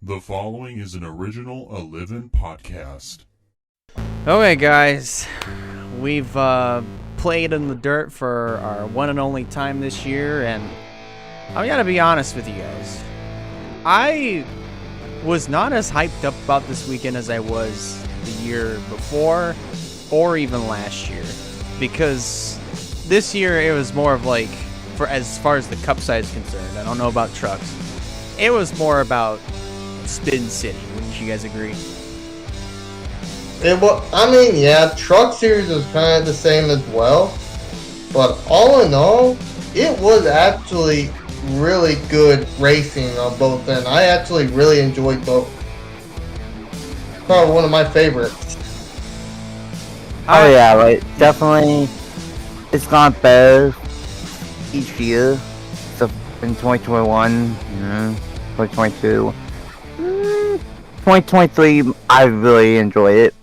The following is an original A Livin' podcast. Okay, guys, we've played in the dirt for our one and only time this year, and I gotta be honest with you guys. I was not as hyped up about this weekend as I was the year before, or even last year, because this year it was more of like, for as far as the cup side is concerned, I don't know about trucks, it was more about Spin City. Wouldn't you guys agree? Yeah, Truck Series was kind of the same as well. But all in all, it was actually really good racing on both ends. I actually really enjoyed both. Probably one of my favorites. Oh yeah, like definitely, it's gone better each year. So in 2021, 2022, 2023, I really enjoyed it.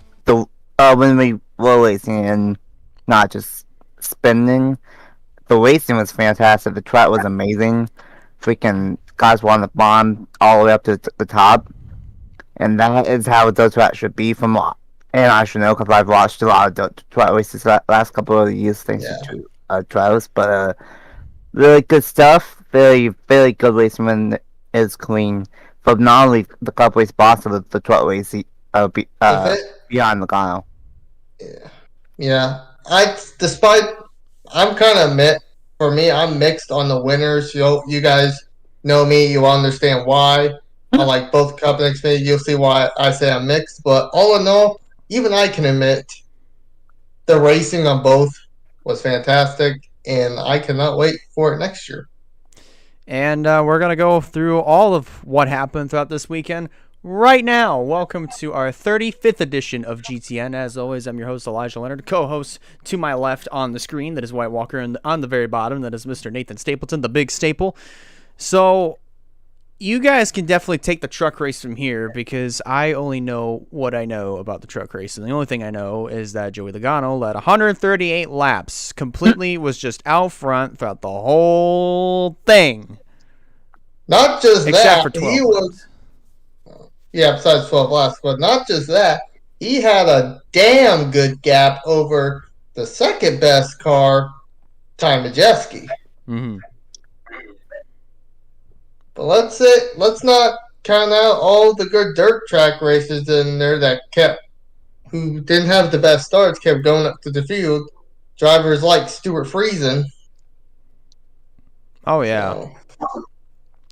When we were racing and not just spinning, the racing was fantastic. The track was amazing. Freaking guys were on the bottom all the way up to the top, and that is how the track should be. And I should know because I've watched a lot of the track races last couple of years, thanks to Travis. But really good stuff. Very, very good racing when it's clean. But not only the cup race boss of the truck race, beyond Logano. Yeah. I'm kind of for me, I'm mixed on the winners. You guys know me. You understand why. I like both Cup and Xfinity. You'll see why I say I'm mixed. But all in all, even I can admit the racing on both was fantastic, and I cannot wait for it next year. And we're going to go through all of what happened throughout this weekend right now. Welcome to our 35th edition of GTN. As always, I'm your host, Elijah Leonard. Co-host to my left on the screen, that is White Walker, and on the very bottom, that is Mr. Nathan Stapleton, the big staple. So you guys can definitely take the truck race from here, because I only know what I know about the truck race. And the only thing I know is that Joey Logano led 138 laps, completely was just out front throughout the whole thing. Not just except that, for 12 he was... Yeah, besides 12 laps. But not just that, he had a damn good gap over the second best car, Ty Majeski. Mm-hmm. But let's not count out all the good dirt track races in there who didn't have the best starts, kept going up to the field. Drivers like Stuart Friesen. Oh yeah.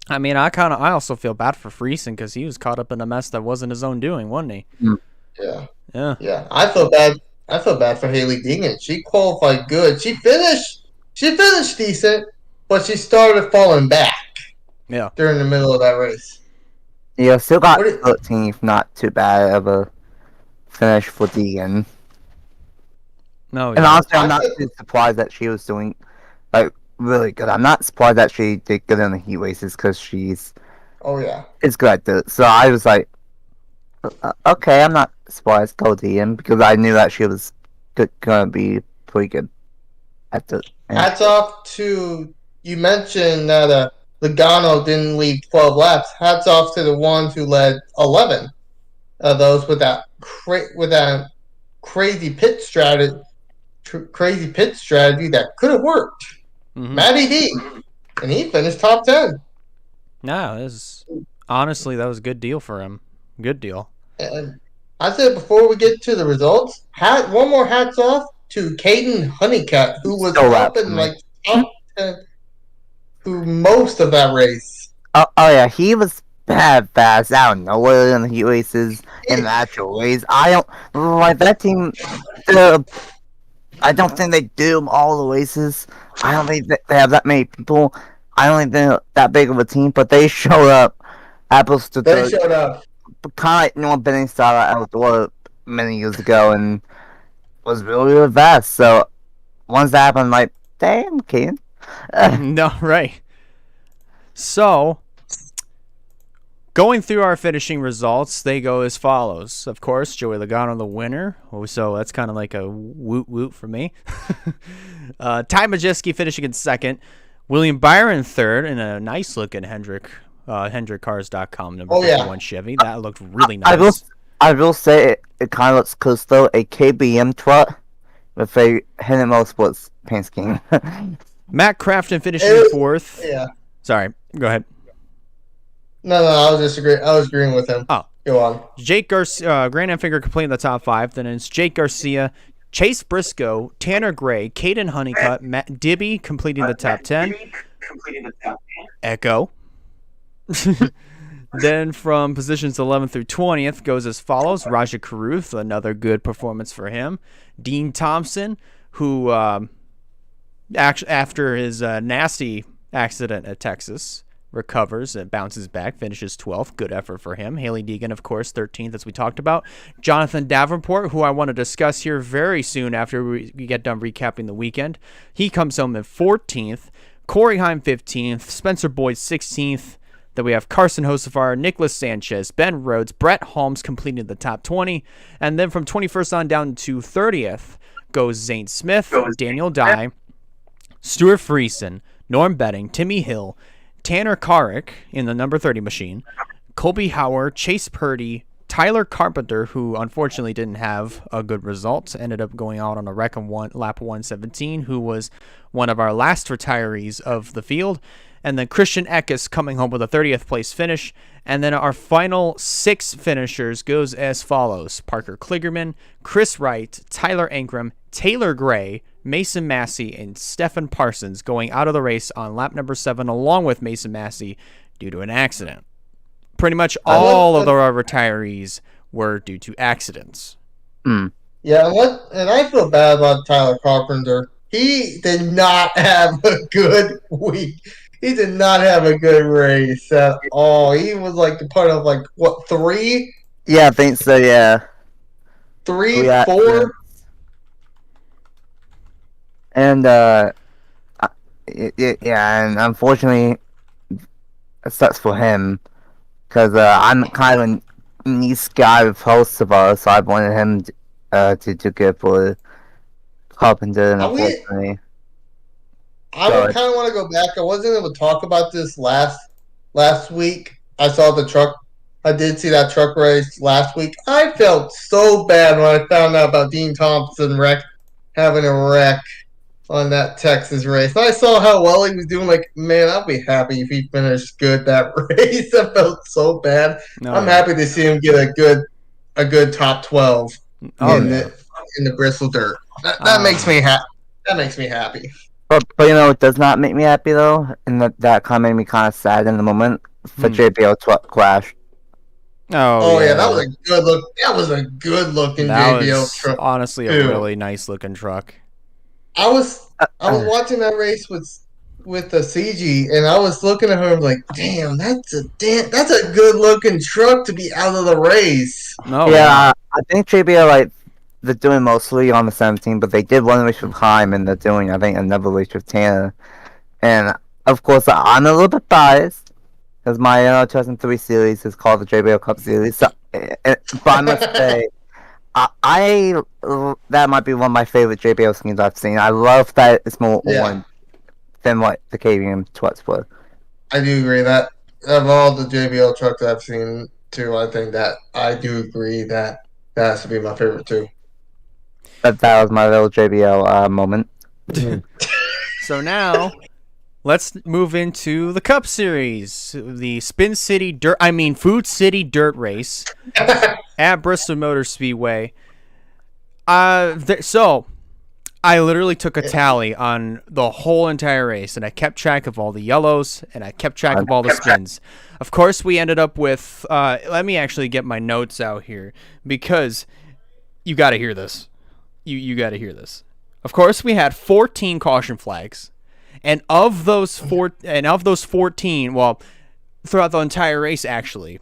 I mean, I also feel bad for Friesen because he was caught up in a mess that wasn't his own doing, wasn't he? Yeah. I feel bad for Haley Deegan. She qualified good. She finished decent, but she started falling back. Yeah. During the middle of that race. Yeah, still got 13th, not too bad of a finish for Deegan. No, and honestly, I'm not too surprised that she was doing really good. I'm not surprised that she did good in the heat races because she's it's good at it. So I was like, okay, I'm not surprised Cody in because I knew that she was gonna be pretty good at the end. Hats off to you mentioned that Logano didn't lead 12 laps. Hats off to the ones who led 11 of those with that crazy pit strategy that could have worked. Mm-hmm. Matty D, and he finished top 10. No, honestly, that was a good deal for him. Good deal. And I said before we get to the results, one more hats off to Caden Honeycutt, who was up in top 10 through most of that race. Oh yeah, he was bad fast out of nowhere in the heat races and the actual race. That team. I don't think they do all the races. I don't think they have that many people. I don't think they're that big of a team, but they showed up. They showed up. Kind of like Noah Benning style at Outdoor many years ago and was really, really fast. So once that happened, I'm like, damn, kid. No, right. So, going through our finishing results, they go as follows. Of course, Joey Logano, the winner. So that's kind of like a woot for me. Ty Majeski finishing in second. William Byron third, and a nice looking Hendrick HendrickCars.com, number Oh, yeah. 51 Chevy. That looked really I will, nice. I will say it kind of looks close though. A KBM truck with a Hendrick Motorsports paint scheme. Matt Crafton finishing It- fourth. Yeah. Sorry, go ahead. No, I was agreeing with him. Oh. Go on. Jake Garcia, Grant Enfinger completing the top 5. Then it's Jake Garcia, Chase Briscoe, Tanner Gray, Caden Honeycutt, Matt Dibby completing the top 10. Echo. Then from positions 11th through 20th goes as follows. Raja Karuth, another good performance for him. Dean Thompson, who after his nasty accident at Texas, recovers and bounces back, finishes 12th. Good effort for him. Haley Deegan, of course, 13th, as we talked about. Jonathan Davenport, who I want to discuss here very soon after we get done recapping the weekend. He comes home in 14th. Corey Heim, 15th. Spencer Boyd, 16th. Then we have Carson Josefar, Nicholas Sanchez, Ben Rhodes, Brett Holmes completing the top 20. And then from 21st on down to 30th goes Zane Smith, Daniel Dye, Stuart Friesen, Norm Betting, Timmy Hill, Tanner Carrick in the number 30 machine, Colby Howard, Chase Purdy, Tyler Carpenter, who unfortunately didn't have a good result, ended up going out on a wreck on lap 117, who was one of our last retirees of the field. And then Christian Eckes coming home with a 30th place finish. And then our final 6 finishers goes as follows. Parker Kligerman, Chris Wright, Tyler Ankrum, Taylor Gray, Mason Massey, and Stephen Parsons going out of the race on lap number 7 along with Mason Massey due to an accident. Pretty much all of our retirees were due to accidents. Yeah, and I feel bad about Tyler Carpenter. He did not have a good week. He did not have a good race at all. He was like part of 3? Yeah, I think so. Yeah. 3, Yeah, 4. And and unfortunately, it sucks for him because I'm kind of a nice guy with Hostivar, so I wanted him to do good for Carpenter, and unfortunately. I would kind of want to go back. I wasn't able to talk about this last week. I saw the truck. I did see that truck race last week. I felt so bad when I found out about Dean Thompson having a wreck on that Texas race. And I saw how well he was doing. Man, I'll be happy if he finished good that race. I felt so bad. I'm happy to see him get a good top 12 in the Bristol dirt. That makes me happy. That makes me happy. But it does not make me happy though, and that kind of made me kind of sad in the moment. The JBL truck crash. Oh yeah, that was a good look. That was a good looking JBL truck. Honestly, a really nice looking truck. I was watching that race with the CG, and I was looking at her like, damn, that's a good looking truck to be out of the race. I think JBL they're doing mostly on the 17, but they did one race with Heim, and they're doing, I think, another race with Tanner. And, of course, I'm a little bit biased, because my 2003 series is called the JBL Cup Series. So, but I must say, that might be one of my favorite JBL schemes I've seen. I love that it's more orange than what the KBM trucks were. I do agree that of all the JBL trucks I've seen, too, I do agree that has to be my favorite, too. That was my little JBL moment. So now, let's move into the Cup Series, the Food City Dirt Race at Bristol Motor Speedway. So I literally took a tally on the whole entire race, and I kept track of all the yellows, and I kept track of all the spins. Of course, we ended up with. Let me actually get my notes out here because you got to hear this. You got to hear this. Of course, we had 14 caution flags, and of those 14, well, throughout the entire race, actually,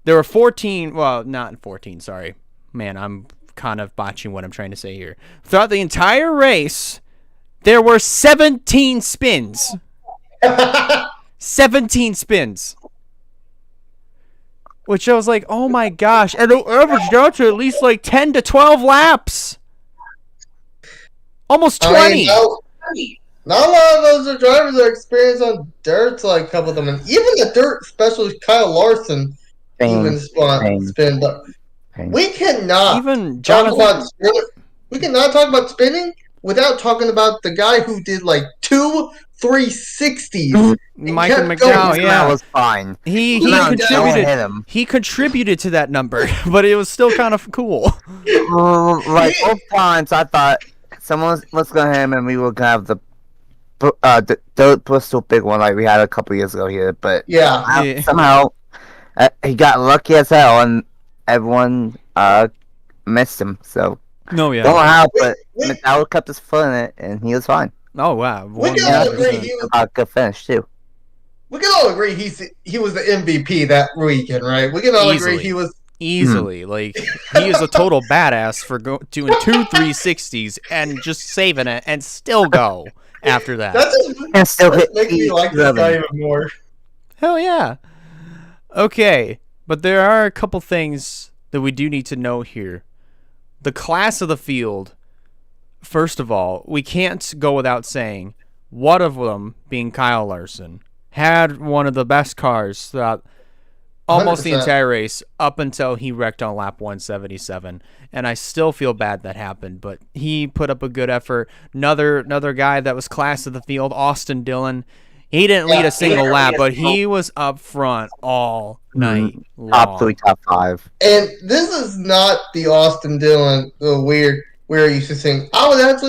there were 14. Well, not 14. Sorry, man, I'm kind of botching what I'm trying to say here. Throughout the entire race, there were 17 spins. 17 spins. Which I was like, oh my gosh. And it averaged out to at least 10 to 12 laps. Almost 20. That Not a lot of those drivers are experienced on dirt, like a couple of them. And even the dirt specialist, Kyle Larson, even spin. But we cannot even talk about spinning. We cannot talk about spinning without talking about the guy who did like 2 360s. Michael McDowell, yeah, was fine. He contributed. He contributed to that number, but it was still kind of cool. Like both times, I thought someone was gonna hit him, and we were gonna have the Bristol big one like we had a couple years ago here. But somehow he got lucky as hell, and everyone missed him. So no, yeah, don't know how, but McDowell kept his foot in it, and he was fine. Oh wow, we can all agree he was a good finish too. We can all agree he was the MVP that weekend, right? We can all agree he was easily like he is a total badass for doing 2 360s and just saving it and still go after that. And still hit. Makes me like this guy even more. Hell yeah. Okay, but there are a couple things that we do need to know here. The class of the field. First of all, we can't go without saying one of them, being Kyle Larson, had one of the best cars throughout almost 100%. The entire race up until he wrecked on lap 177. And I still feel bad that happened, but he put up a good effort. Another guy that was class of the field, Austin Dillon. He didn't lead a single lap, but he was up front all night long. Top 3, top 5. And this is not the Austin Dillon Ware used to sing. I'm not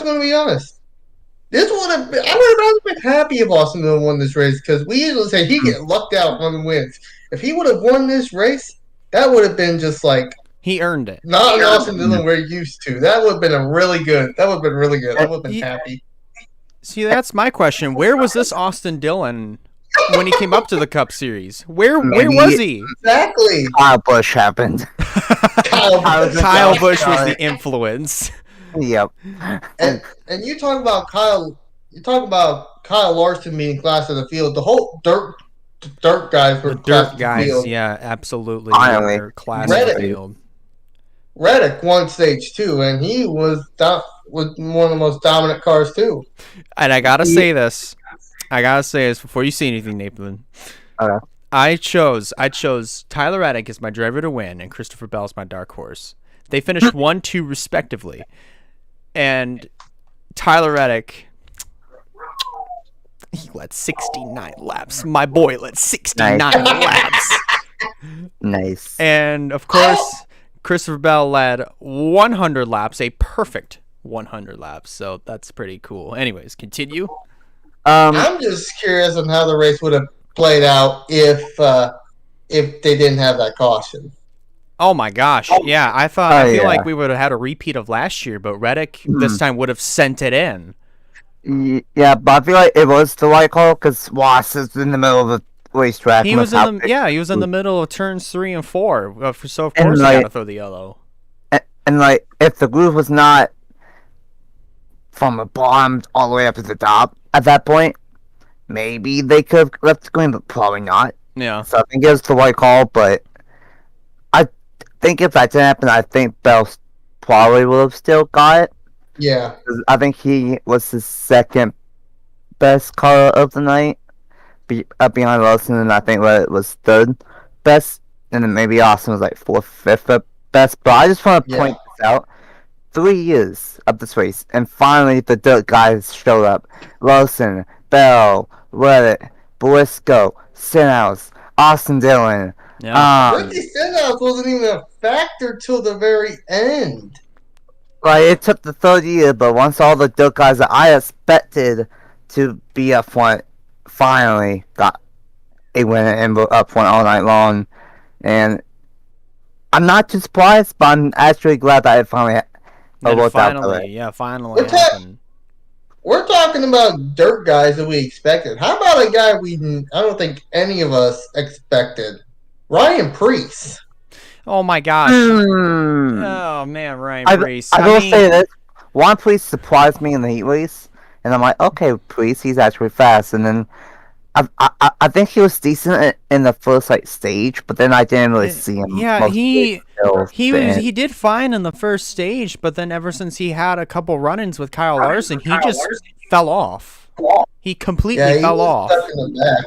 going to be honest. I would have been happy if Austin Dillon won this race because we usually say he get lucked out when he wins. If he would have won this race, that would have been just like he earned it. Not an Austin Dillon we're used to. That would have been really good. I would have been happy. See, that's my question. Where was this Austin Dillon when he came up to the Cup Series? Where was he? Exactly. Kyle Busch happened. Kyle Busch was the influence. Yep. And you talk about Kyle. You talk about Kyle Larson being class of the field. The whole dirt guys were class of the field. Yeah, absolutely. Class of the field. Reddick won stage 2, and he was one of the most dominant cars too. And I gotta say this before you say anything, Nathan. I chose Tyler Reddick as my driver to win, and Christopher Bell as my dark horse. They finished 1-2 respectively, and Tyler Reddick, he led 69 laps. My boy led 69 laps. Nice. And of course, Christopher Bell led 100 laps, a perfect 100 laps. So that's pretty cool. Anyways, continue. I'm just curious on how the race would have played out if they didn't have that caution. Oh my gosh. Yeah, I feel like we would have had a repeat of last year, but Reddick this time would have sent it in. Yeah, but I feel like it was the right call because Wass is in the middle of the racetrack. He was in the middle of turns 3 and 4. So of course he got to throw the yellow. And like, if the groove was not from the bottom all the way up to the top at that point, maybe they could have left the green, but probably not. Yeah. So I think it was the right call, but I think if that didn't happen, I think Bell probably would have still got it. Yeah. I think he was the second best car of the night, behind Wilson, and I think it was third best, and then maybe Austin was like 4th, 5th best. But I just want to point this out. 3 years of this race, and finally the dirt guys showed up. Wilson, Bell, Reddick, Briscoe, Stenhouse, Austin Dillon. Yeah. Ricky Stenhouse wasn't even a factor till the very end. Like, it took the 3rd year, but once all the dirt guys that I expected to be up front finally got a win and were up front all night long. And I'm not too surprised, but I'm actually glad that it finally worked out. Yeah, finally happened. We're talking about dirt guys that we expected. How about a guy I don't think any of us expected? Ryan Preece. Oh my gosh. Oh man, Ryan Preece. I will say this. Ryan Preece surprised me in the heat race. And I'm like, okay, Preece, he's actually fast. And then I think he was decent in the first stage, but then I didn't really see him. Yeah, he he did fine in the first stage, but then ever since he had a couple run-ins with Kyle Larson, he just fell off. He completely fell off. Stuck in the back.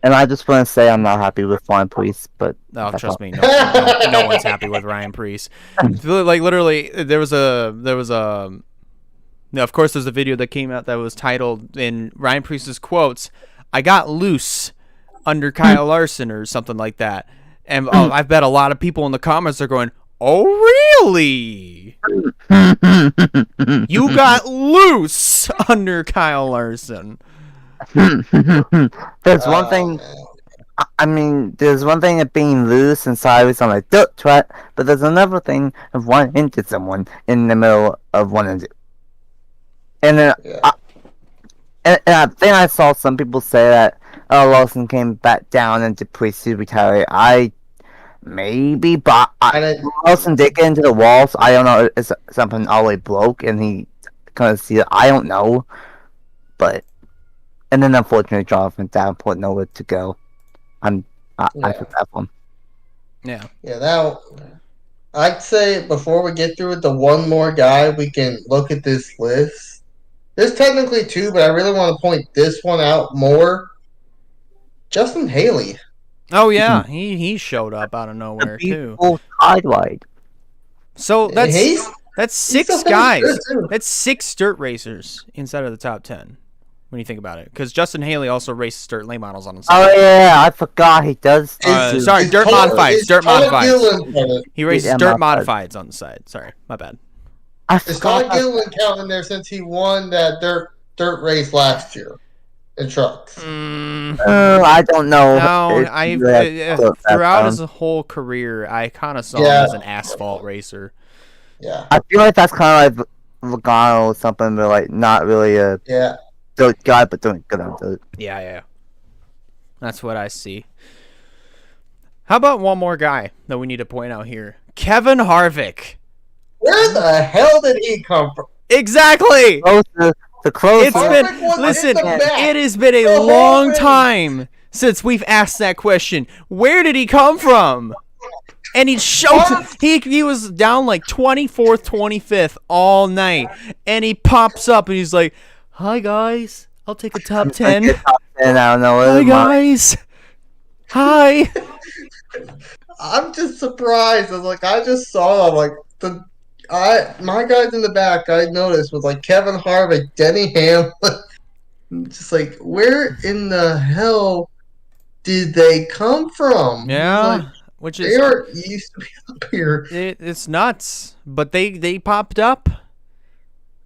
And I just want to say I'm not happy with Ryan Priest, but trust me, no one's happy with Ryan Priest. Literally, there was a. Now, of course, there's a video that came out that was titled in Ryan Priest's quotes, "I got loose under Kyle Larson" or something like that. And I bet a lot of people in the comments are going, "Oh, really? You got loose under Kyle Larson?" There's one thing. I mean, there's one thing of being loose and sideways on a dirt track, but there's another thing of running into someone in the middle of one and two. And then, I think I saw some people say that Lawson came back down into Priest to retaliate. Maybe, but Lawson did get into the wall, so I don't know if something all the way broke and he couldn't see it. I don't know. And then unfortunately, Jonathan Davenport nowhere to go. I took that one. Yeah. Yeah, now I'd say before we get through with the one more guy, we can look at this list. There's technically two, but I really want to point this one out more. Justin Haley. Oh yeah, he showed up out of nowhere too. Wide. So that's six guys. That's 6 dirt racers inside of the top 10. When you think about it, because Justin Haley also races dirt late models on the side. Oh yeah, I forgot he does. Sorry, dirt modifieds. Dirt modifieds. He races dirt modifieds on the side. Sorry, my bad. Is Todd Gilliland counting there since he won that dirt race last year in trucks? I don't know. No, throughout his whole career, I kind of saw him as an asphalt racer. Yeah, I feel like that's kind of like Logano or something, but not really a dirt guy, but doing good on dirt. Yeah. That's what I see. How about one more guy that we need to point out here? Kevin Harvick. Where the hell did he come from? Exactly. The closest. It has been a long time since we've asked that question. Where did he come from? And he was down 24th, 25th all night, and he pops up and he's like, "Hi guys, I'll take a top 10. I don't know. Hi guys. Hi." I'm just surprised. I just saw him my guys in the back I noticed was Kevin Harvick, Denny Hamlin. Just where in the hell did they come from? Yeah, which is they used to be up here. It's nuts, but they popped up.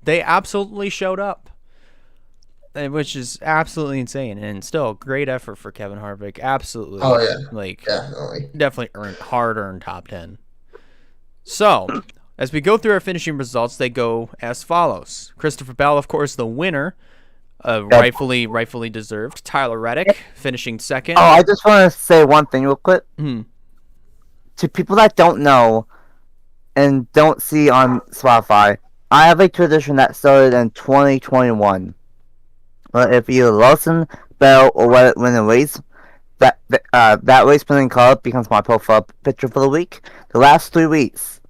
They absolutely showed up, which is absolutely insane, and still great effort for Kevin Harvick. Absolutely, oh yeah, definitely hard-earned top 10. So, as we go through our finishing results, they go as follows. Christopher Bell, of course, the winner, rightfully deserved. Tyler Reddick finishing second. Oh, I just want to say one thing real quick. To people that don't know and don't see on Spotify, I have a tradition that started in 2021. But if either Lawson, Bell, or win a race, that race winning car becomes my profile picture for the week. The last 3 weeks,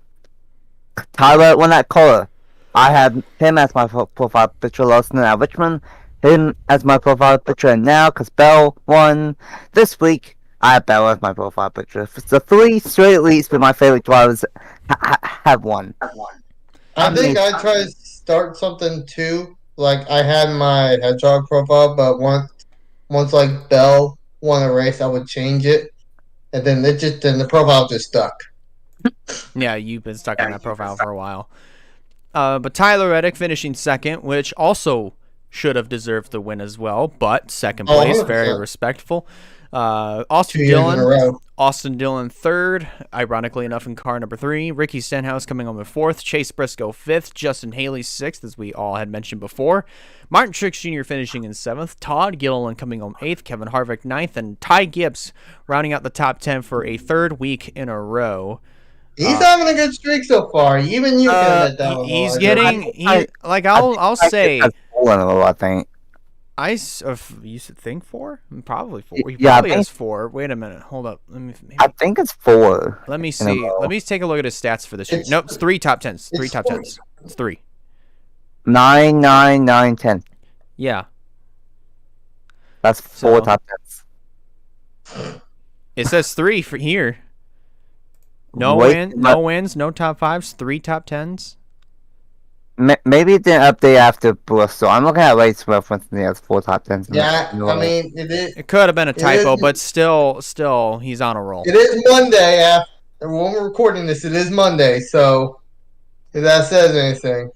Tyler won that color. I had him as my profile picture, Lawson at Richmond, him as my profile picture, and now, because Bell won this week, I have Bell as my profile picture. So 3 straight weeks with my favorite drivers have won. I think I tried to start something too. I had my hedgehog profile, but once Bell won a race, I would change it, and then the profile just stuck. Yeah, you've been stuck on that profile for a while. But Tyler Reddick finishing second, which also should have deserved the win as well, but second place, very respectful. Austin Dillon third, ironically enough, in car number 3. Ricky Stenhouse coming home in 4th. Chase Briscoe 5th. Justin Haley 6th, as we all had mentioned before. Martin Truex Jr. finishing in 7th. Todd Gilliland coming home 8th. Kevin Harvick 9th. And Ty Gibbs rounding out the top 10 for a 3rd week in a row. He's having a good streak so far. Even you can let that one. He's getting. I'll say. I think. You should think 4? Probably 4. He Yeah, probably has 4. Wait a minute. Hold up. I think it's 4. Let me see. Let me take a look at his stats for this year. Nope, it's 3 top 10s. 3 top 10s. It's 3. 9, 9, 9, 10. Yeah. That's 4 top 10s. It says 3 for here. No wins, no top 5s, 3 top 10s. Maybe it didn't update after Bristol. I'm looking at race reference and he has 4 top 10s. Yeah, I mean, it could have been a typo, but still, he's on a roll. It is Monday. When we're recording this, it is Monday, so if that says anything.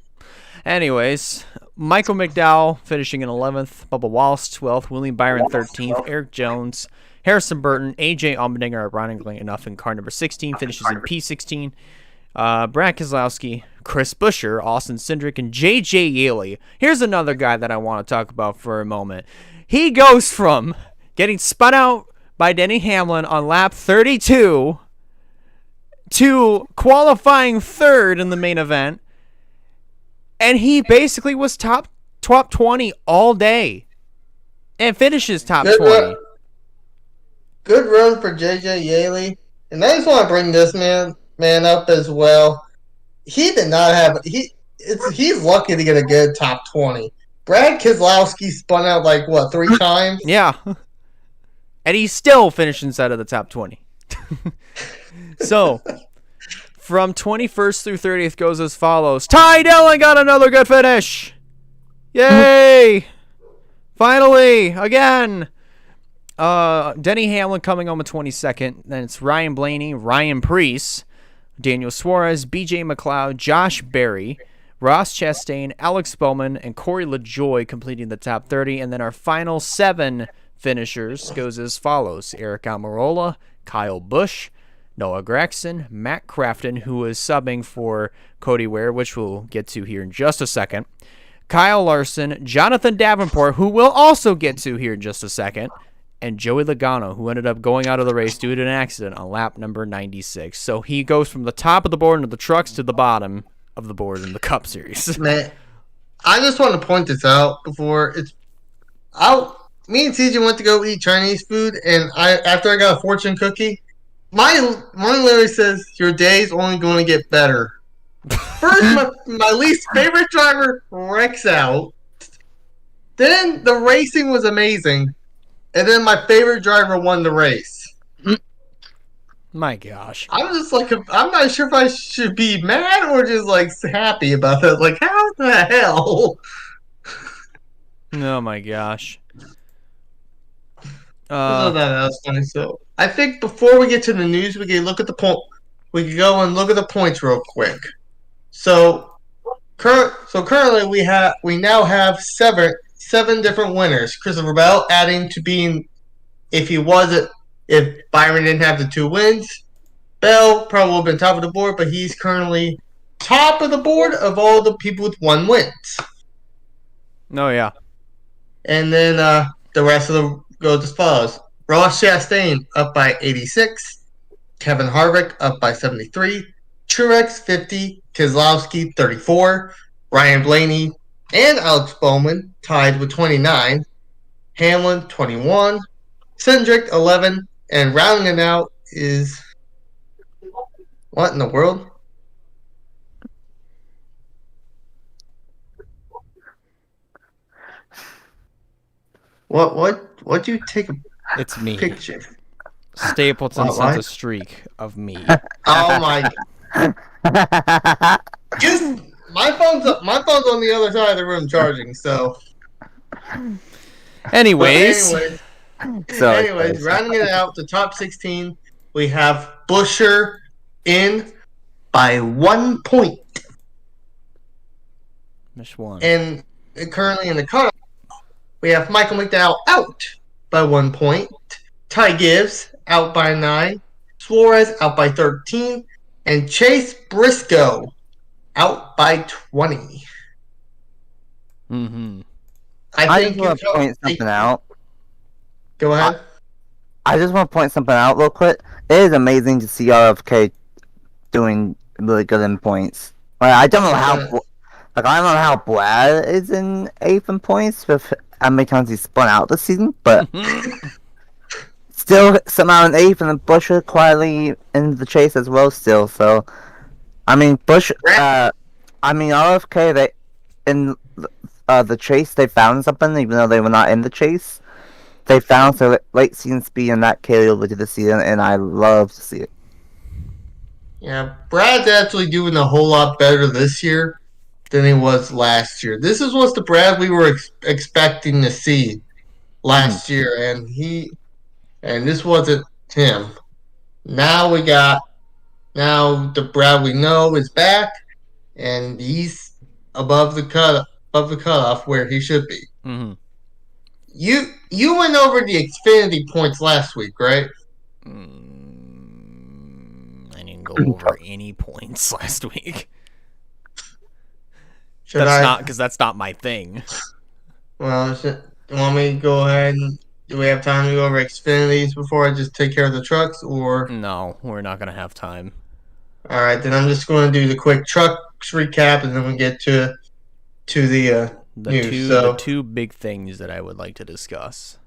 Anyways, Michael McDowell finishing in 11th, Bubba Wallace 12th, William Byron 13th, Eric Jones, Harrison Burton, AJ Allmendinger, ironically enough, in car number 16, finishes in P16. Brad Keselowski, Chris Buescher, Austin Cindric, and J.J. Yeley. Here's another guy that I want to talk about for a moment. He goes from getting spun out by Denny Hamlin on lap 32 to qualifying 3rd in the main event, and he basically was top 20 all day and finishes top 20. Good run for J.J. Yeley. And I just want to bring this man up as well. He did not have he's lucky to get a good top 20. Brad Keselowski spun out 3 times? Yeah. And he still finished inside of the top 20. So, from 21st through 30th goes as follows. Ty Dillon got another good finish. Yay! Finally, again. Denny Hamlin coming home in 22nd. Then it's Ryan Blaney, Ryan Preece, Daniel Suarez, BJ McLeod, Josh Berry, Ross Chastain, Alex Bowman, and Corey LaJoie completing the top 30. And then our final 7 finishers goes as follows. Eric Almirola, Kyle Busch, Noah Gragson, Matt Crafton, who is subbing for Cody Ware, which we'll get to here in just a second, Kyle Larson, Jonathan Davenport, who we'll also get to here in just a second, and Joey Logano, who ended up going out of the race due to an accident on lap number 96. So he goes from the top of the board into the trucks to the bottom of the board in the Cup Series. Man, I just want to point this out before it's out. Me and CJ went to go eat Chinese food, and after I got a fortune cookie, my literally says your day's only going to get better. First, my least favorite driver wrecks out. Then the racing was amazing. And then my favorite driver won the race. My gosh. I'm just I'm not sure if I should be mad or just happy about that. How the hell? Oh my gosh. That's funny. So I think before we get to the news, we can look at the point. We can go and look at the points real quick. So currently we now have seven different winners. Christopher Bell adding to being, if Byron didn't have the 2 wins, Bell probably would have been top of the board, but he's currently top of the board of all the people with 1 wins. Oh, yeah. And then the rest of them goes as follows. Ross Chastain up by 86. Kevin Harvick up by 73. Truex 50. Keselowski 34. Ryan Blaney and Alex Bowman tied with 29. Hamlin 21. Cindric 11. And rounding it out is... What in the world? What'd you take a It's me. picture? Stapleton sent a streak of me. Oh my! Just my phone's on the other side of the room charging. So, anyways, rounding it out, the top 16, we have Buescher in by 1 point, Miss one. and currently in the cutoff, we have Michael McDowell out by 1 point, Ty Gibbs out by 9, Suarez out by 13, and Chase Briscoe out by 20. Mm-hmm. I just want to point something out. Go ahead. I just want to point something out real quick. It is amazing to see RFK doing really good in points. I don't know how. I don't know how Brad is in 8th in points, but how many times he spun out this season, but still somehow in 8th, and then Busher quietly in the chase as well still. So, I mean, RFK, they in the chase, they found something, even though they were not in the chase. They found some late season speed, and that carried over to the season, and I love to see it. Yeah, Brad's actually doing a whole lot better this year than he was last year. This is what's the Brad we were expecting to see last year, and this wasn't him. Now the Brad we know is back, and he's above the cutoff where he should be. Mm-hmm. You went over the Xfinity points last week, right? I didn't go over any points last week. That's not my thing. Well, you want me to go ahead and do we have time to go over Xfinities before I just take care of the trucks, or? No, we're not gonna have time. All right, then I'm just going to do the quick trucks recap, and then we get to the news. The two big things that I would like to discuss.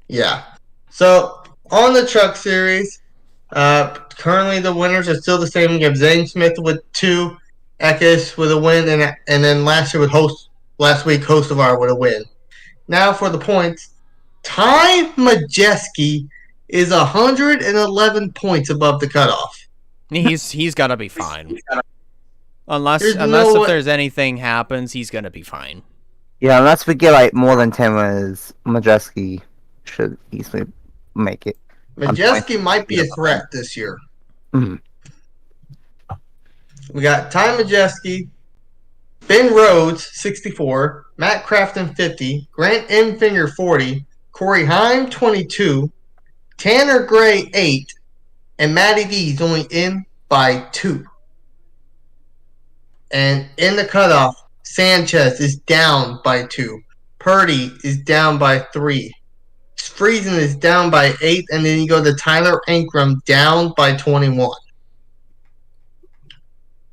Yeah. So on the truck series, currently the winners are still the same. We have Zane Smith with 2, Eckes with a win, and then last week Hostovar with a win. Now for the points, Ty Majeski is 111 points above the cutoff. He's gotta be fine. Unless there's anything happens, he's gonna be fine. Yeah, unless we get like more than 10 winners, Majeski should easily make it. Majeski might be a threat this year. Mm-hmm. We got Ty Majeski, Ben Rhodes, 64, Matt Crafton, 50, Grant Enfinger, 40, Corey Heim, 22, Tanner Gray, 8, and Matty D is only in by 2. And in the cutoff, Sanchez is down by 2. Purdy is down by 3. Friesen is down by 8, and then you go to Tyler Ankrum down by 21.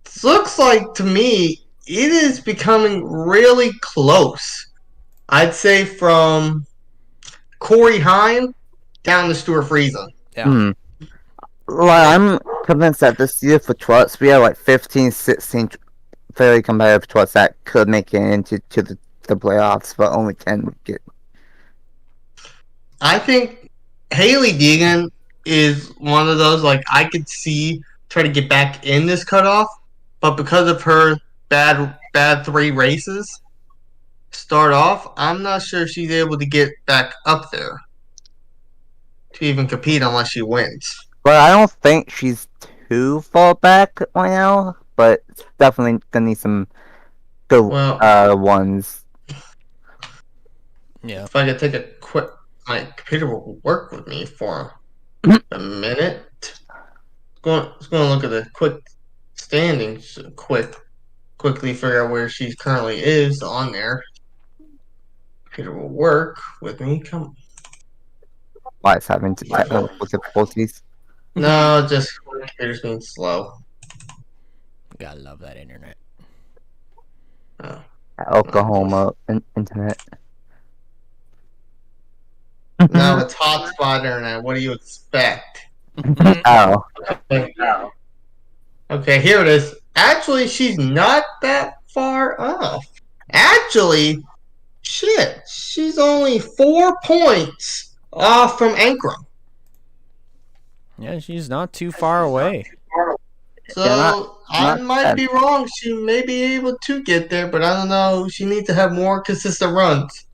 This looks like, to me, it is becoming really close. I'd say from Corey Heim down to Stuart Friesen. Yeah. Mm. Well, I'm convinced that this year for trucks, we have like 15, 16 very competitive trucks that could make it into the playoffs, but only 10 would get. I think Haley Deegan is one of those, like, I could see try to get back in this cutoff, but because of her bad 3 races start off, I'm not sure she's able to get back up there to even compete unless she wins. But I don't think she's too far back right now, but it's definitely gonna need some good ones. Yeah. If I could take a quick, my computer will work with me for a minute. Let's go and look at the quick standings. Quickly figure out where she currently is on there. Computer will work with me. Come. Why it's having difficulties? No, just computer's being slow. Gotta love that internet. Oh. Oklahoma internet. No, it's hotspot internet. What do you expect? Oh. Okay, here it is. Actually, she's not that far off. Actually, shit, she's only 4 points off from Ankrum. Yeah, she's not too far away. So, I might be wrong. She may be able to get there, but I don't know. She needs to have more consistent runs.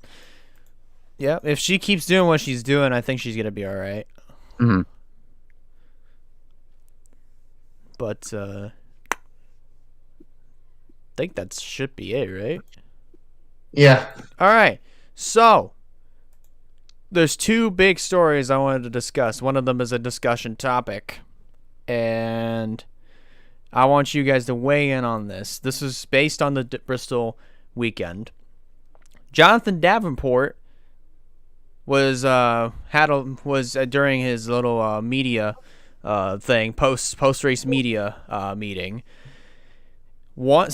Yeah, if she keeps doing what she's doing, I think she's going to be all right. Mm-hmm. But, I think that should be it, right? Yeah. All right. So, there's 2 big stories I wanted to discuss. One of them is a discussion topic. And I want you guys to weigh in on this. This is based on the Bristol weekend. Jonathan Davenport was during his little media thing, post race media meeting. One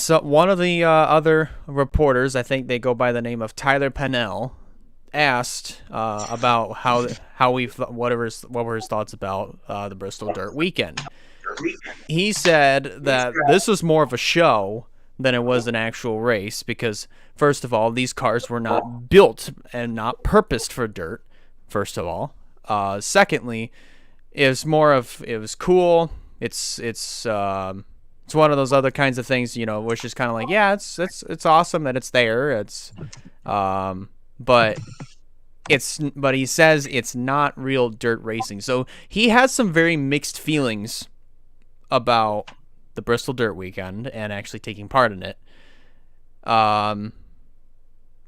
of the other reporters, I think they go by the name of Tyler Pennell, asked about what were his thoughts about the Bristol Dirt Weekend. He said that this was more of a show than it was an actual race because, first of all, these cars were not built and not purposed for dirt. First of all, secondly, it was cool. It's one of those other kinds of things, which is kind of like, yeah, it's awesome that it's there. But he says it's not real dirt racing. So he has some very mixed feelings about the Bristol Dirt Weekend and actually taking part in it.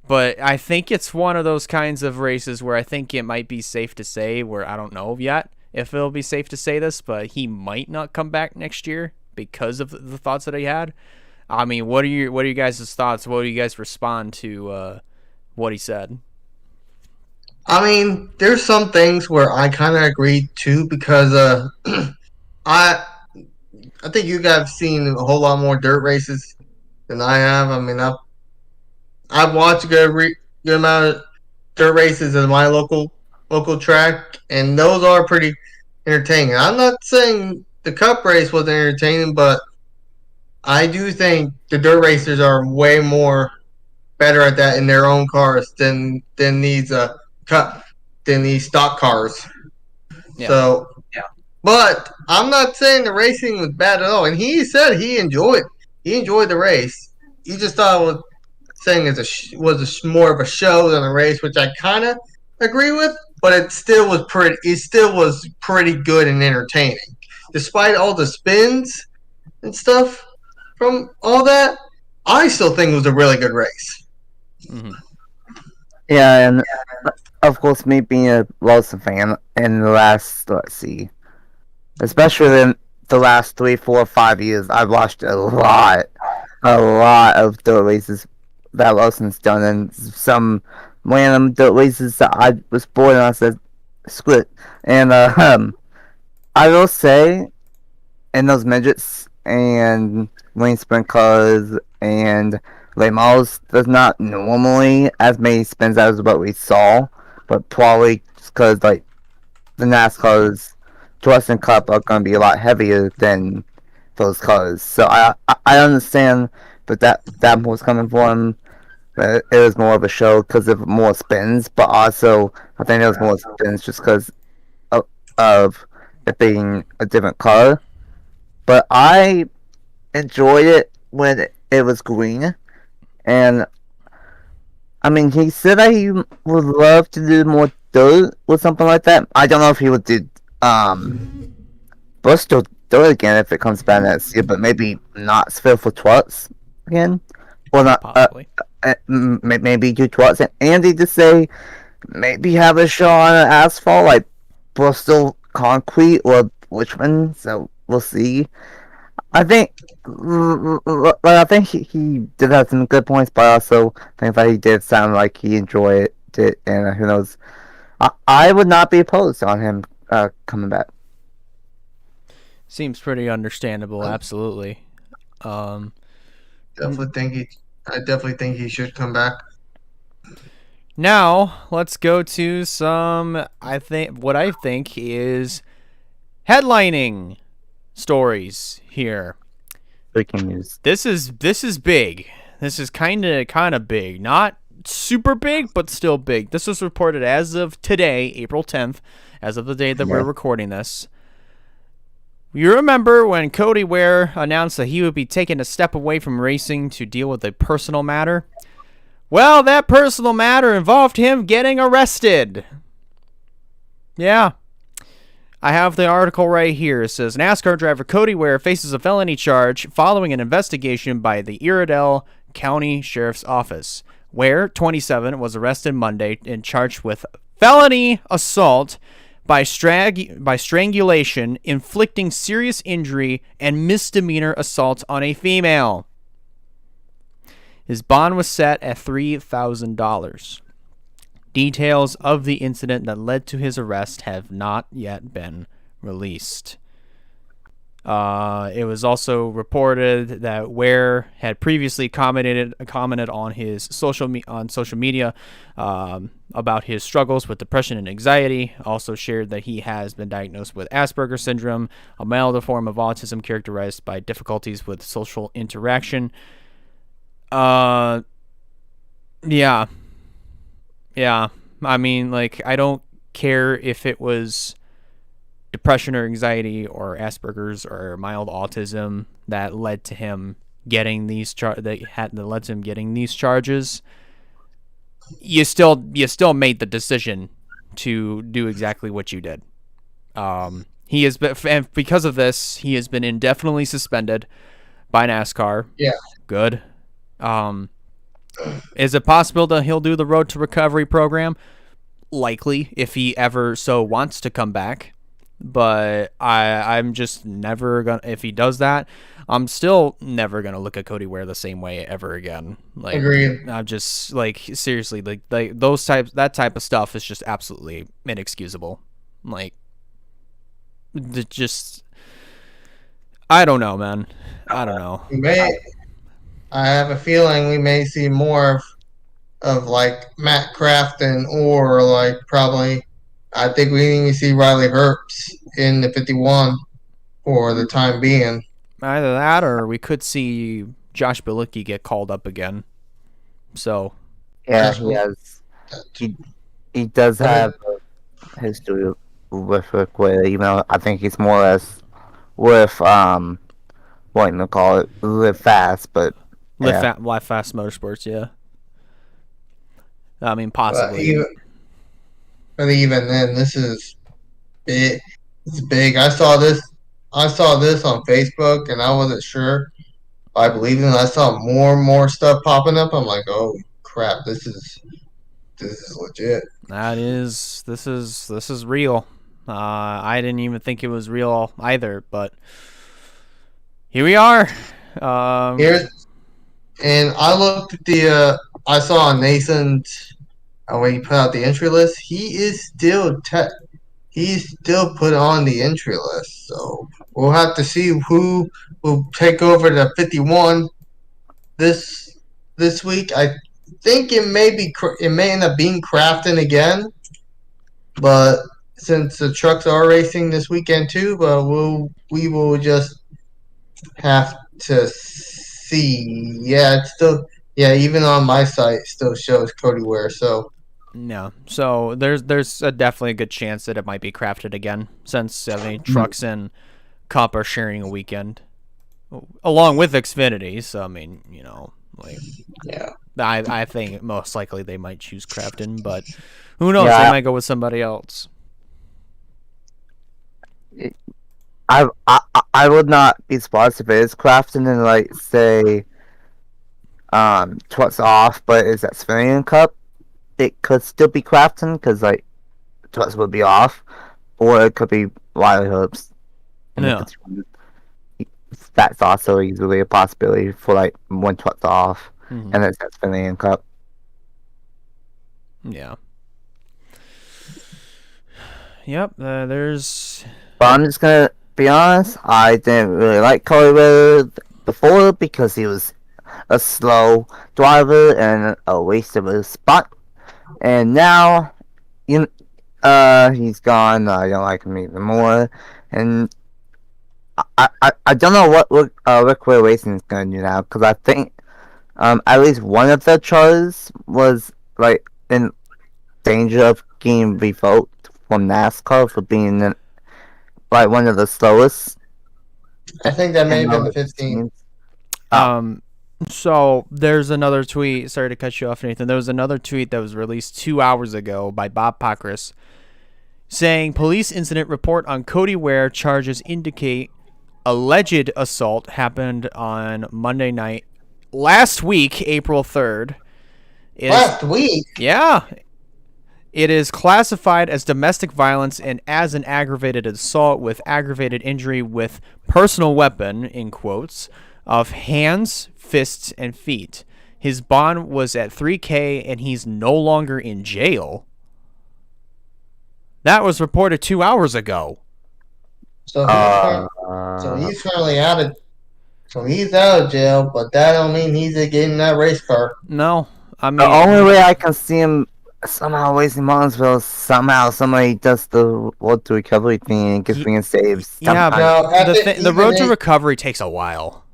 But I think it's one of those kinds of races where I think it might be safe to say, where I don't know yet if it'll be safe to say this, but he might not come back next year because of the thoughts that he had. I mean, what are you guys' thoughts? What do you guys respond to what he said? I mean, there's some things where I kind of agree too because I think you guys have seen a whole lot more dirt races than I have. I mean, I've watched a good amount of dirt races in my local track, and those are pretty entertaining. I'm not saying the Cup race wasn't entertaining, but I do think the dirt racers are way more better at that in their own cars than these stock cars. Yeah. So, but I'm not saying the racing was bad at all. And he said he enjoyed the race. He just thought it was saying was more of a show than a race, which I kind of agree with. But it still was pretty good and entertaining, despite all the spins and stuff from all that. I still think it was a really good race. Mm-hmm. Yeah, and of course, me being a Wilson fan in the last, especially in the last 3, 4, 5 years, I've watched a lot of dirt races that Wilson's done, and some random dirt races that I was bored and I said, screw it. And I will say, in those midgets and lane sprint cars and late models, there's not normally as many spins as what we saw, but probably just because the NASCAR's Trust and Cup are going to be a lot heavier than those cars. So I understand that was coming for him. It was more of a show because of more spins, but also I think there was more spins just because of it being a different car. But I enjoyed it when it was green, and I mean, he said that he would love to do more dirt or something like that. I don't know if he would do Bristol Dirt again if it comes back next year, but maybe not Sphere for Twats again, or not. Possibly. Maybe do Twats and Andy to say maybe have a show on asphalt like Bristol Concrete or Richmond. So we'll see. I think he did have some good points, but I also think that he did sound like he enjoyed it, and who knows. I would not be opposed on him coming back. Seems pretty understandable, absolutely. I definitely think he should come back. Now, let's go to some, what I think is headlining stories here. Breaking news. This is big. This is kind of big. Not super big, but still big. This was reported as of today, April 10th, as of the day that we're recording this. You remember when Cody Ware announced that he would be taking a step away from racing to deal with a personal matter? Well, that personal matter involved him getting arrested. Yeah. I have the article right here. It says, NASCAR driver Cody Ware faces a felony charge following an investigation by the Iredell County Sheriff's Office. Ware, 27, was arrested Monday and charged with felony assault by strangulation, inflicting serious injury, and misdemeanor assault on a female. His bond was set at $3,000. Details of the incident that led to his arrest have not yet been released. It was also reported that Ware had previously commented on his social media about his struggles with depression and anxiety. Also shared that he has been diagnosed with Asperger's syndrome, a milder form of autism characterized by difficulties with social interaction. Yeah. I mean, like, I don't care if it was depression or anxiety or Asperger's or mild autism that led to him getting these charges. You still made the decision to do exactly what you did. He has been, and because of this, he has been indefinitely suspended by NASCAR. Yeah. Good. Is it possible that he'll do the Road to Recovery program? Likely, if he ever so wants to come back. But I'm just never gonna. If he does that, I'm still never gonna look at Cody Ware the same way ever again. Like, Agreed. I'm just like, seriously, like that type of stuff is just absolutely inexcusable. Like, just, I don't know, man. I don't know. I have a feeling we may see more of like Matt Crafton, or like probably I think we even see Riley Herbst in the 51 for the time being. Either that, or we could see Josh Bilicki get called up again. So Yeah, he has. He does have a history with Rick Ware, even though I think he's more or less with what you call it, Live Fast, but Live Fast Motorsports, yeah. I mean, possibly. But even then, this is big. It's big. I saw this on Facebook, and I wasn't sure. I believe in it. I saw more and more stuff popping up. I'm like, oh crap, this is legit. This is real. I didn't even think it was real either, but here we are. And I looked at the. I saw Nathan's when he put out the entry list. He's still put on the entry list. So we'll have to see who will take over the 51 this week. I think it may end up being Crafton again, but since the trucks are racing this weekend too, but we will just have to see. Yeah, it's still, even on my site it still shows Cody Ware. So no, so there's definitely a good chance that it might be Crafted again, since trucks and Cup are sharing a weekend along with Xfinity. So I mean, I think most likely they might choose Crafton, but who knows? They might go with somebody else. I would not be surprised if it is Crafton and like say Trucks off, but is that Xfinity Cup? It could still be Crafton because like Trucks would be off, or it could be Riley Herbst. Yeah. That's also easily a possibility for like when Trucks off, and it's Xfinity Cup. Yeah. Yep. There's. But I'm just gonna be honest. I didn't really like Cody Ware before because he was a slow driver and a waste of a spot. And now, he's gone. I don't like him even more. And I don't know what Rick Ware Racing is gonna do now, because I think at least one of the charges was like in danger of getting revoked from NASCAR for being like one of the slowest. I think that may have been the 15th. So there's another tweet. Sorry to cut you off, Nathan. There was another tweet that was released 2 hours ago by Bob Pockris saying police incident report on Cody Ware charges indicate alleged assault happened on Monday night last week, April 3rd. Last week? Yeah. It is classified as domestic violence and as an aggravated assault with aggravated injury with personal weapon, in quotes, of hands, fists, and feet. His bond was at $3,000 and he's no longer in jail. That was reported 2 hours ago. So he's currently out of. So he's out of jail, but that don't mean he's getting that race car. No, I mean The only way I can see him somehow racing Martinsville is somehow somebody does the road to recovery thing and gets reinstated. yeah, No, the road to recovery takes a while.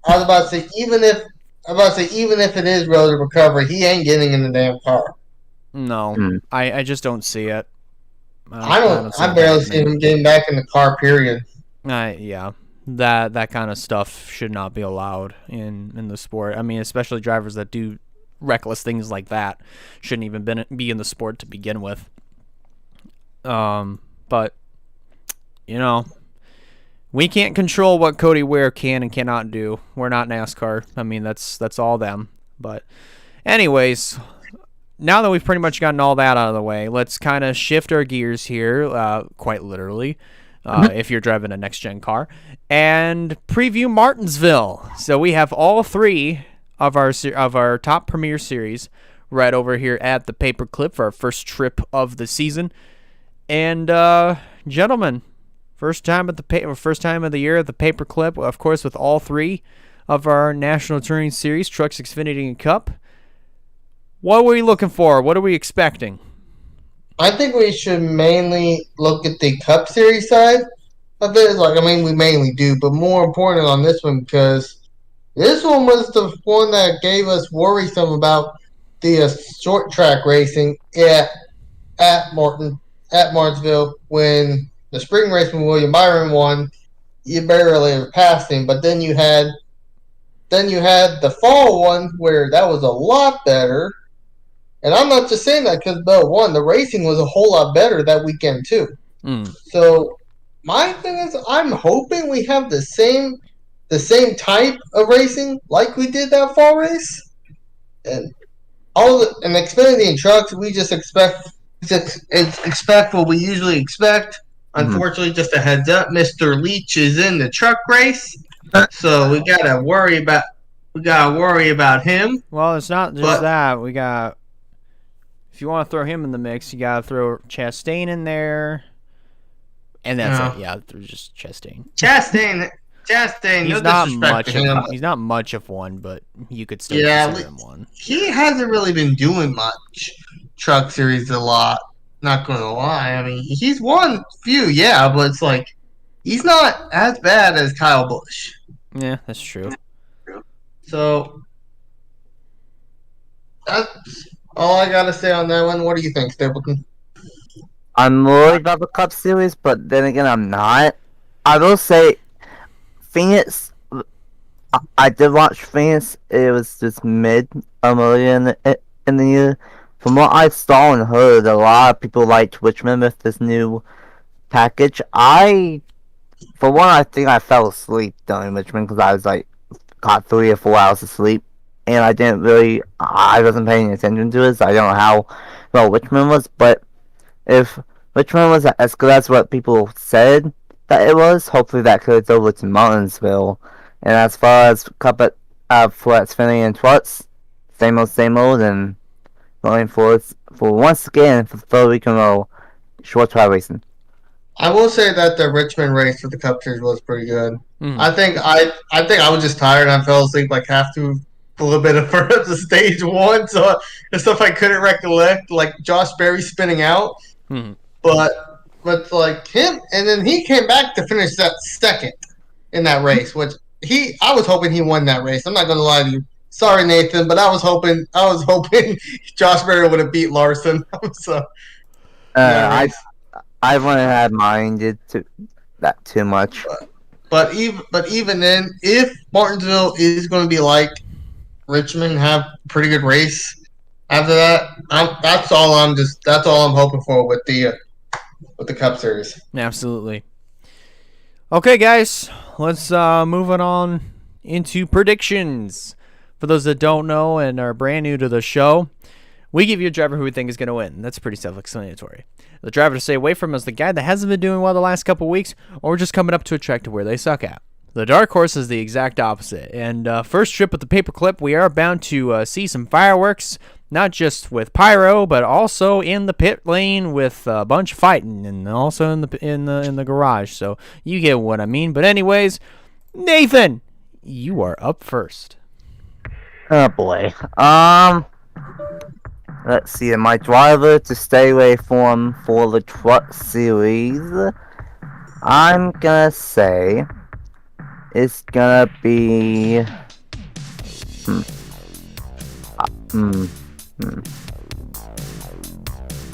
I was about to say even if it is road to recovery, he ain't getting in the damn car. No, I just don't see it. I barely see him getting back in the car. Period. Yeah, that kind of stuff should not be allowed in the sport. I mean, especially drivers that do reckless things like that shouldn't even be in the sport to begin with. But you know, we can't control what Cody Ware can and cannot do. We're not NASCAR. I mean, that's all them. But anyways, now that we've pretty much gotten all that out of the way, let's kind of shift our gears here, quite literally, if you're driving a next-gen car, and preview Martinsville. So we have all three of our top Premier Series right over here at the Paperclip for our first trip of the season. And gentlemen, first time of the year at the Paperclip, of course, with all three of our National Touring Series trucks, Xfinity, and Cup. What were we looking for? What are we expecting? I think we should mainly look at the Cup Series side of it. We mainly do, but more important on this one because this one was the one that gave us worrisome about the short track racing at Martinsville when the spring race when William Byron won. You barely ever passed him, but then you had the fall one where that was a lot better. And I'm not just saying that because Bell won. The racing was a whole lot better that weekend too. So my thing is, I'm hoping we have the same type of racing like we did that fall race. And Xfinity and trucks, we just expect what we usually expect. Unfortunately, just a heads up, Mr. Leach is in the truck race, so we gotta worry about him. Well, it's not just that. If you want to throw him in the mix, you gotta throw Chastain in there, and that's it. Yeah, just Chastain. Chastain. He's not much of one, but you could still consider him one. He hasn't really been doing much truck series a lot. Not gonna lie. I mean, he's won few, but it's like he's not as bad as Kyle Busch. Yeah, that's true. So that's all I gotta say on that one. What do you think, Stapleton? I'm worried about the Cup Series, but then again, I'm not. I will say, Phoenix. I did watch Phoenix. It was just early in the year. From what I saw and heard, a lot of people liked Richmond with this new package. For one, I think I fell asleep during Richmond because I got 3 or 4 hours of sleep, and I wasn't paying attention to it, so I don't know how well Richmond was. But if Richmond was as good as what people said that it was, hopefully that carries over to Martinsville. And as far as Cup for Xfinity and Trucks, same old, and going for once again for the third week in a row, short track racing. I will say that the Richmond race for the Cup Series was pretty good. I think I was just tired and I fell asleep like half through a little bit of the stage one, so the stuff I couldn't recollect, like Josh Berry spinning out. But like him, and then he came back to finish that second in that race, which I was hoping he won that race. I'm not gonna lie to you. Sorry, Nathan, but I was hoping Josh Berry would have beat Larson. So I wouldn't have minded that too much. But even then, if Martinsville is going to be like Richmond, have a pretty good race after that, that's all I'm hoping for with the Cup Series. Absolutely. Okay, guys, let's move it on into predictions. For those that don't know and are brand new to the show, we give you a driver who we think is going to win. That's pretty self-explanatory. The driver to stay away from is the guy that hasn't been doing well the last couple weeks or just coming up to a track to where they suck at. The dark horse is the exact opposite. And first trip with the paperclip, we are bound to see some fireworks, not just with pyro, but also in the pit lane with a bunch of fighting, and also in the garage. So you get what I mean. But anyways, Nathan, you are up first. Oh boy. Let's see. My driver to stay away from for the truck series, I'm gonna say it's gonna be.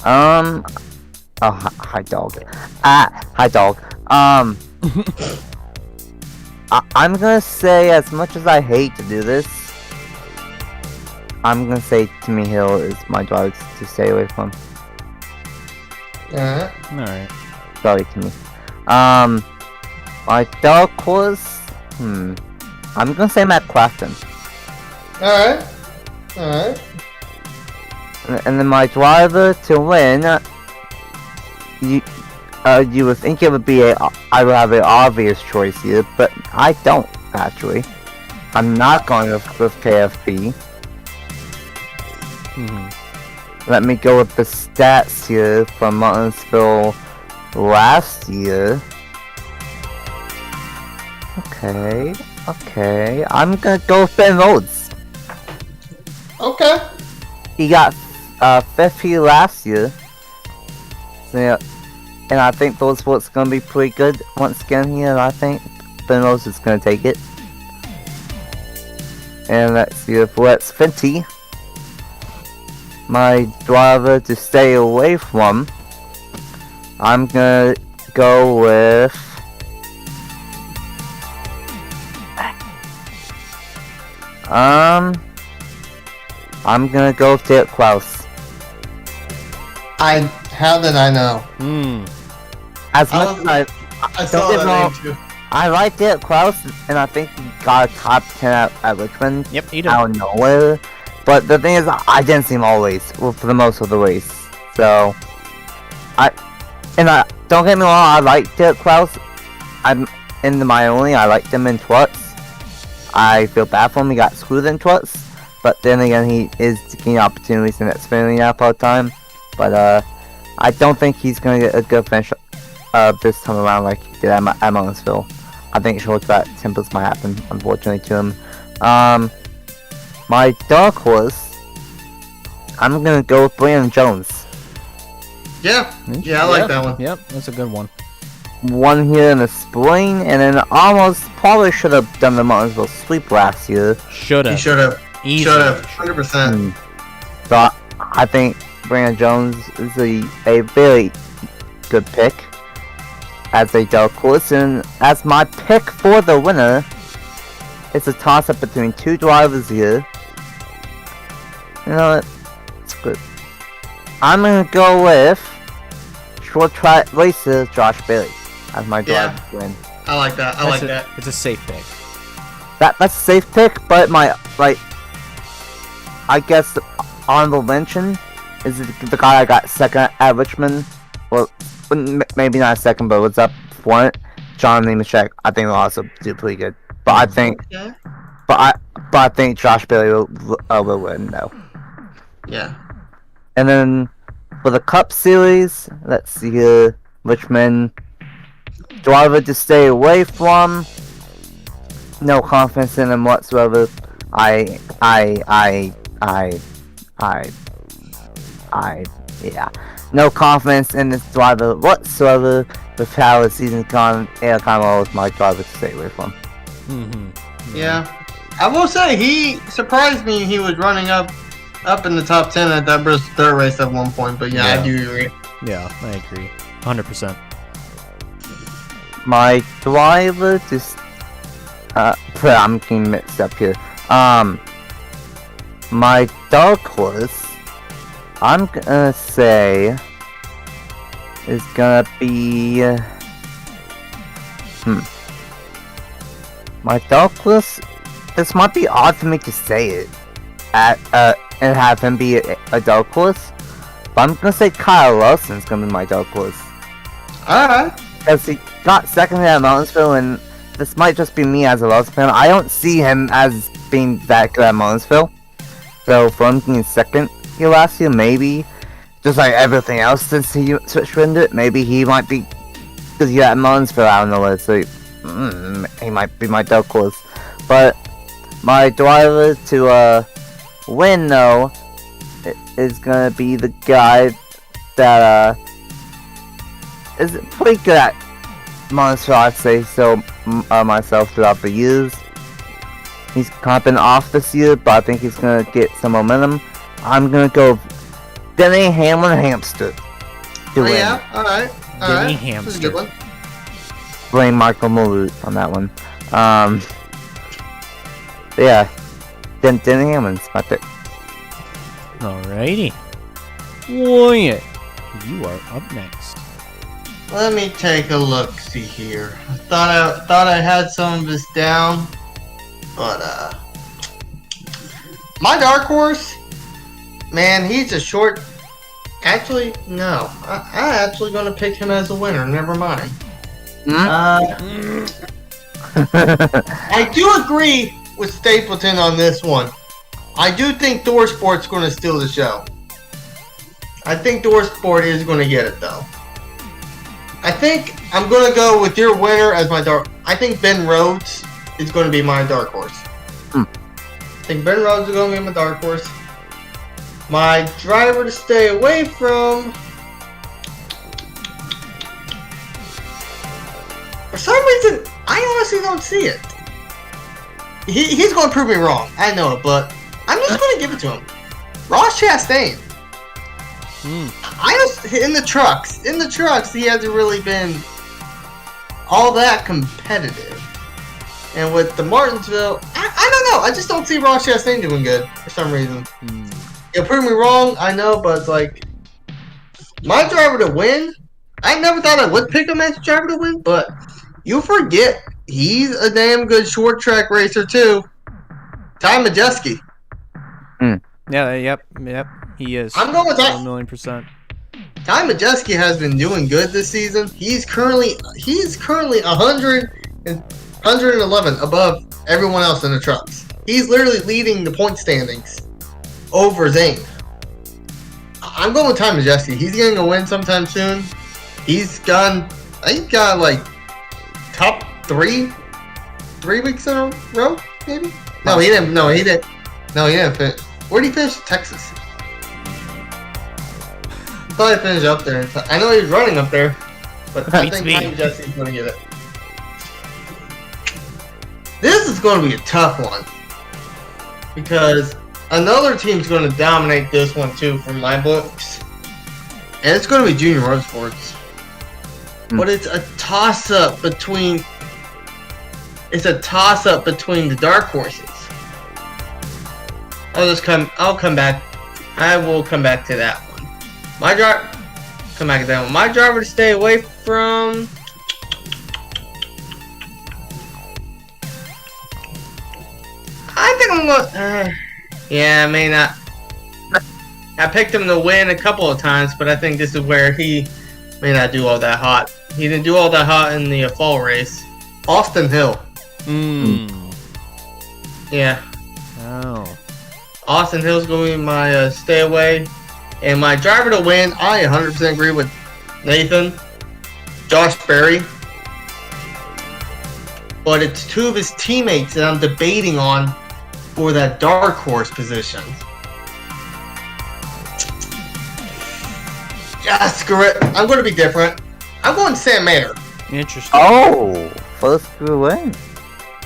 Oh, hi dog. Hi dog. I'm gonna say, as much as I hate to do this, I'm gonna say Timmy Hill is my dog to stay away from. Alright. Sorry, Timmy. My dog horse, I'm gonna say Matt Clafton. Alright. And then my driver to win, you would think it would be I would have an obvious choice here, but I don't, actually. I'm not going with KFB. Let me go with the stats here from Martinsville last year. Okay. I'm gonna go with Ben Rhodes. Okay. He got 5th here last year. So, yeah, and I think those sports gonna be pretty good once again here. I think Ben Rhodes is gonna take it. And let's see if Lex Fenty, my driver to stay away from, I'm gonna go with I'm gonna go with Derek Klaus. How did I know? As much as I saw that name too. I like Derek Klaus, and I think he got a top 10 at Richmond. Yep, he did. Out of nowhere. But the thing is, I didn't see him all race, well, for the most of the race. So, don't get me wrong, I like Derek Klaus. I'm in the Miami, I liked him in Twats. I feel bad for him, he got screwed in Twats. But then again, he is getting opportunities in that spinning app all the time. But I don't think he's gonna get a good finish this time around like he did at Martinsville. I think short track tempers might happen, unfortunately, to him. My dark horse, I'm gonna go with Brandon Jones. Yeah, I like that one. Yep, that's a good one. Won here in the spring, and then almost probably should have done the Martinsville sweep last year. Should have. He should have. Easily. Should have. 100%. So I think Brandon Jones is a very good pick as a dark horse, and as my pick for the winner, it's a toss-up between two drivers here. You know what? It's good. I'm gonna go with short track racer Josh Bailey as my driver to win. I like that. I like that. It's a safe pick. That's a safe pick, but I guess the honorable mention is the guy I got second at Richmond. Well, maybe not second, but what's up for it? John Nemechek. I think will also do pretty good. But I think, but I think Josh Bailey will win though. Yeah. And then for the Cup Series, let's see here, Richmond driver to stay away from. No confidence in him whatsoever. Yeah. No confidence in this driver whatsoever with how the season's gone. Yeah, kind of was my driver to stay away from. Yeah. I will say, he surprised me. He was running up in the top 10 at that third race at one point, but yeah, I do agree. Yeah, I agree. 100%. My driver to I'm getting mixed up here. My dark horse, I'm gonna say, is gonna be my dark horse. This might be odd for me to say it and have him be a dark horse, but I'm gonna say Kyle Larson's gonna be my dark horse. Alright. Because he got second at Martinsville, and this might just be me as a Lost fan. I don't see him as being that good at Martinsville. So for him being second here last year, maybe just like everything else since he switched into it, maybe he might be because he's at Martinsville out in the list. So he might be my dark horse. But my driver to win though is gonna be the guy that is pretty good at Martinsville, I'd say so myself throughout the years. He's kind of been off this year, but I think he's gonna get some momentum. I'm gonna go Denny Hamster to win. Yeah, alright. Denny Hamster. This is a good one. Blame Michael Mulroot on that one. Yeah. Denny Hamlin's my pick. Alrighty. Wyatt, you are up next. Let me take a look. See here. I thought I had some of this down, but my dark horse, man, he's a short. Actually, no. I actually gonna pick him as a winner. Never mind. I do agree with Stapleton on this one. I do think Doorsport's going to steal the show. I think Doorsport is going to get it, though. I think I'm going to go with your winner as my dark... I think Ben Rhodes is going to be my dark horse. I think Ben Rhodes is going to be my dark horse. My driver to stay away from... For some reason, I honestly don't see it. He's going to prove me wrong. I know it, but I'm just going to give it to him. Ross Chastain. In the trucks, he hasn't really been all that competitive. And with the Martinsville, I don't know. I just don't see Ross Chastain doing good for some reason. He'll prove me wrong, I know, but it's like my driver to win. I never thought I would pick him as driver to win, but you forget he's a damn good short track racer too. Ty Majeski. Yeah, yep, he is. I'm going with that. 1,000,000%. Ty Majeski has been doing good this season. He's currently 111 above everyone else in the trucks. He's literally leading the point standings over Zane. I'm going with Ty Majeski. He's getting a win sometime soon. He's got like top 3 weeks in a row, maybe? No, he didn't. No, he didn't finish. Where did he finish? Texas. I thought he finished up there. I know he was running up there, but I think Ty Majeski's going to get it. This is going to be a tough one because another team's going to dominate this one too from my books, and it's going to be Junior Motorsports. But it's a toss-up between the dark horses. I'll come back. I will come back to that one. My driver to stay away from. I think I'm going. I may not. I picked him to win a couple of times, but I think this is where he may not do all that hot. He didn't do all that hot in the fall race. Austin Hill. Yeah. Oh. Austin Hill's going to be my stay away. And my driver to win, I 100% agree with Nathan. Josh Berry. But it's 2 of his teammates that I'm debating on for that dark horse position. Yeah, screw it. I'm going to be different. I'm going Sam Mayer. Interesting. Oh, first win.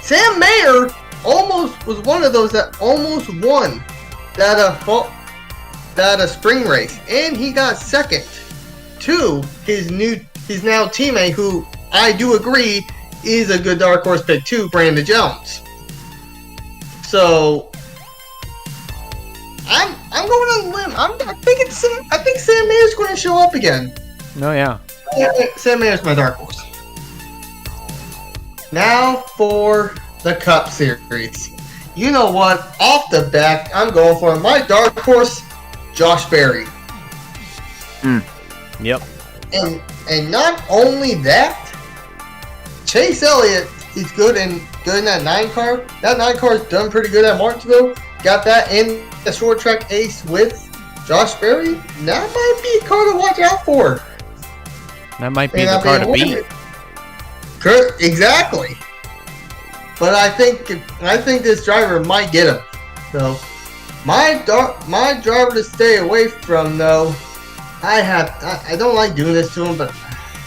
Sam Mayer was one of those that almost won that spring race, and he got second to his now teammate, who I do agree is a good dark horse pick too, Brandon Jones. So I'm going on a limb. I think Sam Mayer's going to show up again. No, yeah. Sam Mayer's my dark horse. Now for the Cup Series. You know what? Off the back, I'm going for my dark horse, Josh Berry. Yep. And not only that, Chase Elliott He's good in that 9 car. That 9 car is done pretty good at Martinsville. Got that in the short track ace with Josh Berry. That might be a car to watch out for. That might be the car to beat. Exactly. But I think this driver might get him. So my driver to stay away from, though, I don't like doing this to him, but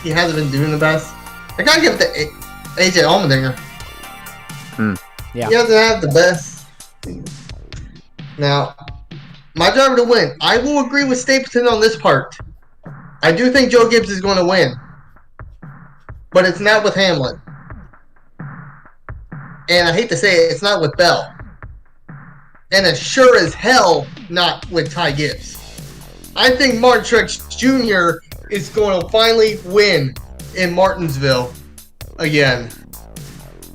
he hasn't been doing the best. I gotta give it to AJ Allmendinger. Yeah. He doesn't have the best. Now, my driver to win. I will agree with Stapleton on this part. I do think Joe Gibbs is going to win. But it's not with Hamlin. And I hate to say it, it's not with Bell. And it's sure as hell not with Ty Gibbs. I think Martin Truex Jr. is going to finally win in Martinsville again.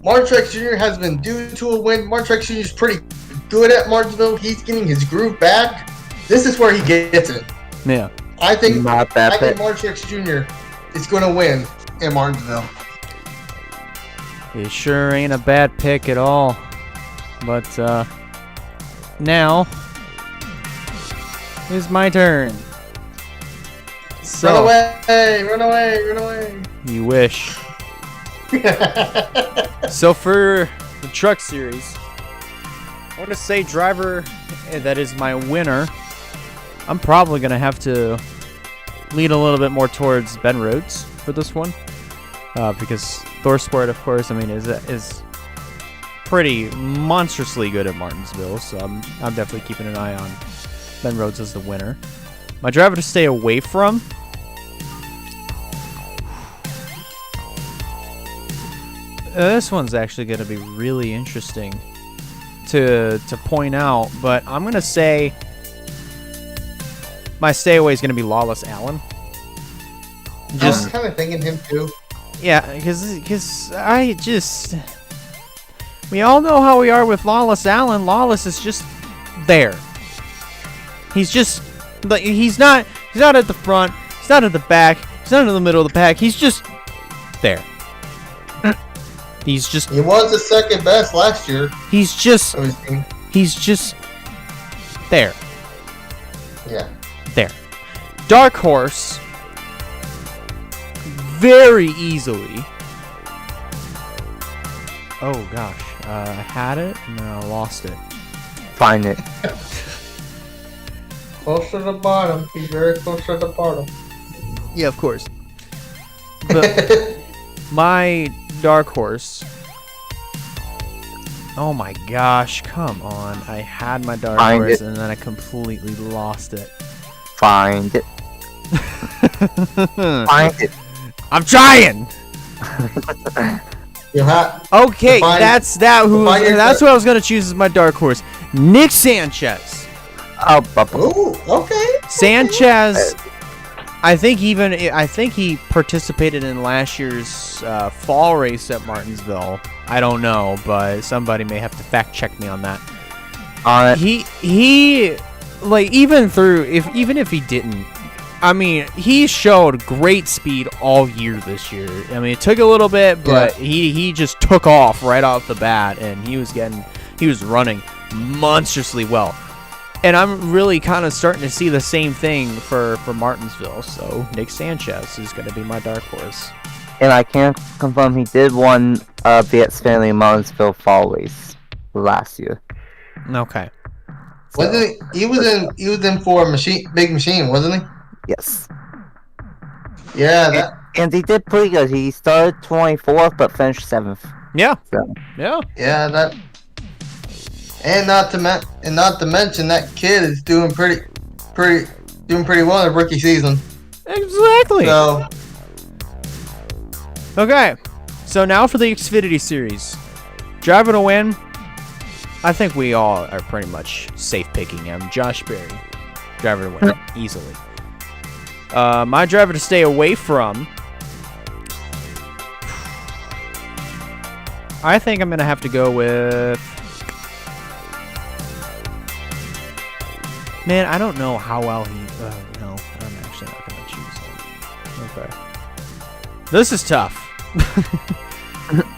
Martin Truex Jr. has been due to a win. Martin Truex Jr. is pretty good at Martinsville. He's getting his groove back. This is where he gets it. Yeah. I think Not Martin that bad. Truex Jr. is going to win in Martinsville. It sure ain't a bad pick at all. But now is my turn. So, Run away! Run away! Run away! you wish. So for the truck series, I want to say driver that is my winner. I'm probably going to have to lean a little bit more towards Ben Rhodes for this one. Because Thorsport, of course, I mean, is pretty monstrously good at Martinsville. So I'm definitely keeping an eye on Ben Rhodes as the winner. My driver to stay away from. This one's actually going to be really interesting to point out, but I'm going to say my stay away is going to be Lawless Allen. I was kind of thinking him too. Yeah, because we all know how we are with Lawless Allen. Lawless is just there. He's just like he's not at the front. He's not at the back. He's not in the middle of the pack. He's just there. He was the second best last year. He's just there. Yeah. There. Dark Horse. Very easily. Oh gosh. I had it and then I lost it. Find it. Close to the bottom. He's very close to the bottom. Yeah, of course. But my Dark Horse. Oh my gosh, come on. I had my Dark Find Horse it. and then I completely lost it. Find it. Find it. I'm trying! You have Okay, Define- that's who I was gonna choose as my Dark Horse. Nick Sanchez. Oh, Ooh, okay. Sanchez, I think he participated in last year's fall race at Martinsville. I don't know, but somebody may have to fact check me on that. He like even if he didn't, I mean, he showed great speed all year this year. I mean, it took a little bit, but he just took off right off the bat, and he was running monstrously well. And I'm really kind of starting to see the same thing for Martinsville. So Nick Sanchez is going to be my Dark Horse. And I can confirm he did won the Stanley Martinsville fall race last year. Okay. Wasn't he was in for a big machine, wasn't he? Yes. Yeah. And he did pretty good. He started 24th but finished 7th. Yeah. So. Yeah. Yeah, that. And not to mention that kid is doing pretty well in rookie season. Exactly. So Okay. So now for the Xfinity Series. Driver to win. I think we all are pretty much safe picking him. Josh Berry. Driver to win. Easily. My driver to stay away from. I think I'm going to have to go with... Man, I don't know how well he... no, I'm actually not going to choose him. Okay. This is tough.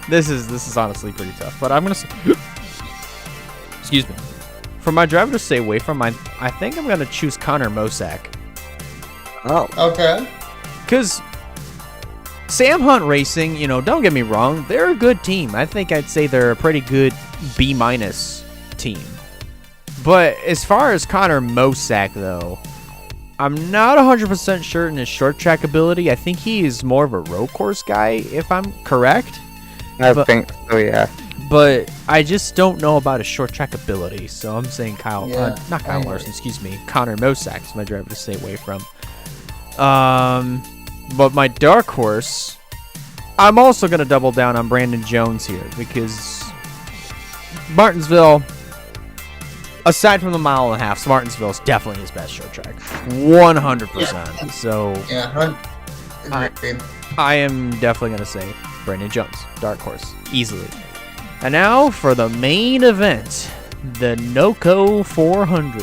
This is honestly pretty tough, but I'm gonna say, excuse me. For my driver to stay away from, I think I'm gonna choose Connor Mosack. Oh. Okay. Cause Sam Hunt Racing, don't get me wrong, they're a good team. I think I'd say they're a pretty good B- team. But as far as Connor Mosack, though, I'm not 100% sure in his short track ability. I think he is more of a road course guy, if I'm correct. I think so, yeah. But I just don't know about his short track ability, so I'm saying not Kyle Larson, excuse me, Connor Mosack is my driver to stay away from. But my dark horse, I'm also going to double down on Brandon Jones here, because Martinsville, aside from the 1.5 miles, Martinsville is definitely his best short track. 100%. Yeah. So I am definitely going to say Brandon Jones, dark horse, easily. And now for the main event, the NOCO 400,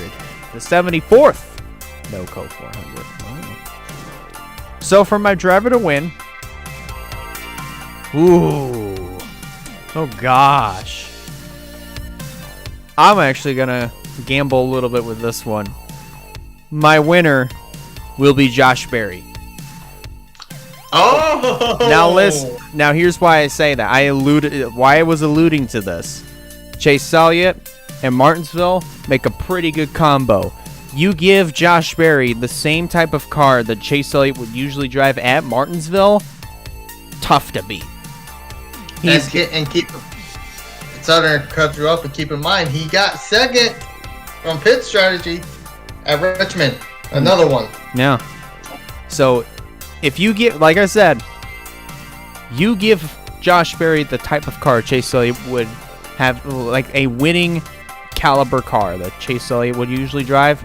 the 74th NOCO 400. Wow. So for my driver to win, oh gosh, I'm actually gonna gamble a little bit with this one. My winner will be Josh Berry. Oh! Now here's why I say that. Why I was alluding to this. Chase Elliott and Martinsville make a pretty good combo. You give Josh Berry the same type of car that Chase Elliott would usually drive at Martinsville, tough to beat. It's starting to cut you up, and keep in mind, he got second from pit strategy at Richmond. Another one. Yeah. So, if you get, like I said, you give Josh Berry the type of car Chase Elliott would have, like a winning caliber car that Chase Elliott would usually drive,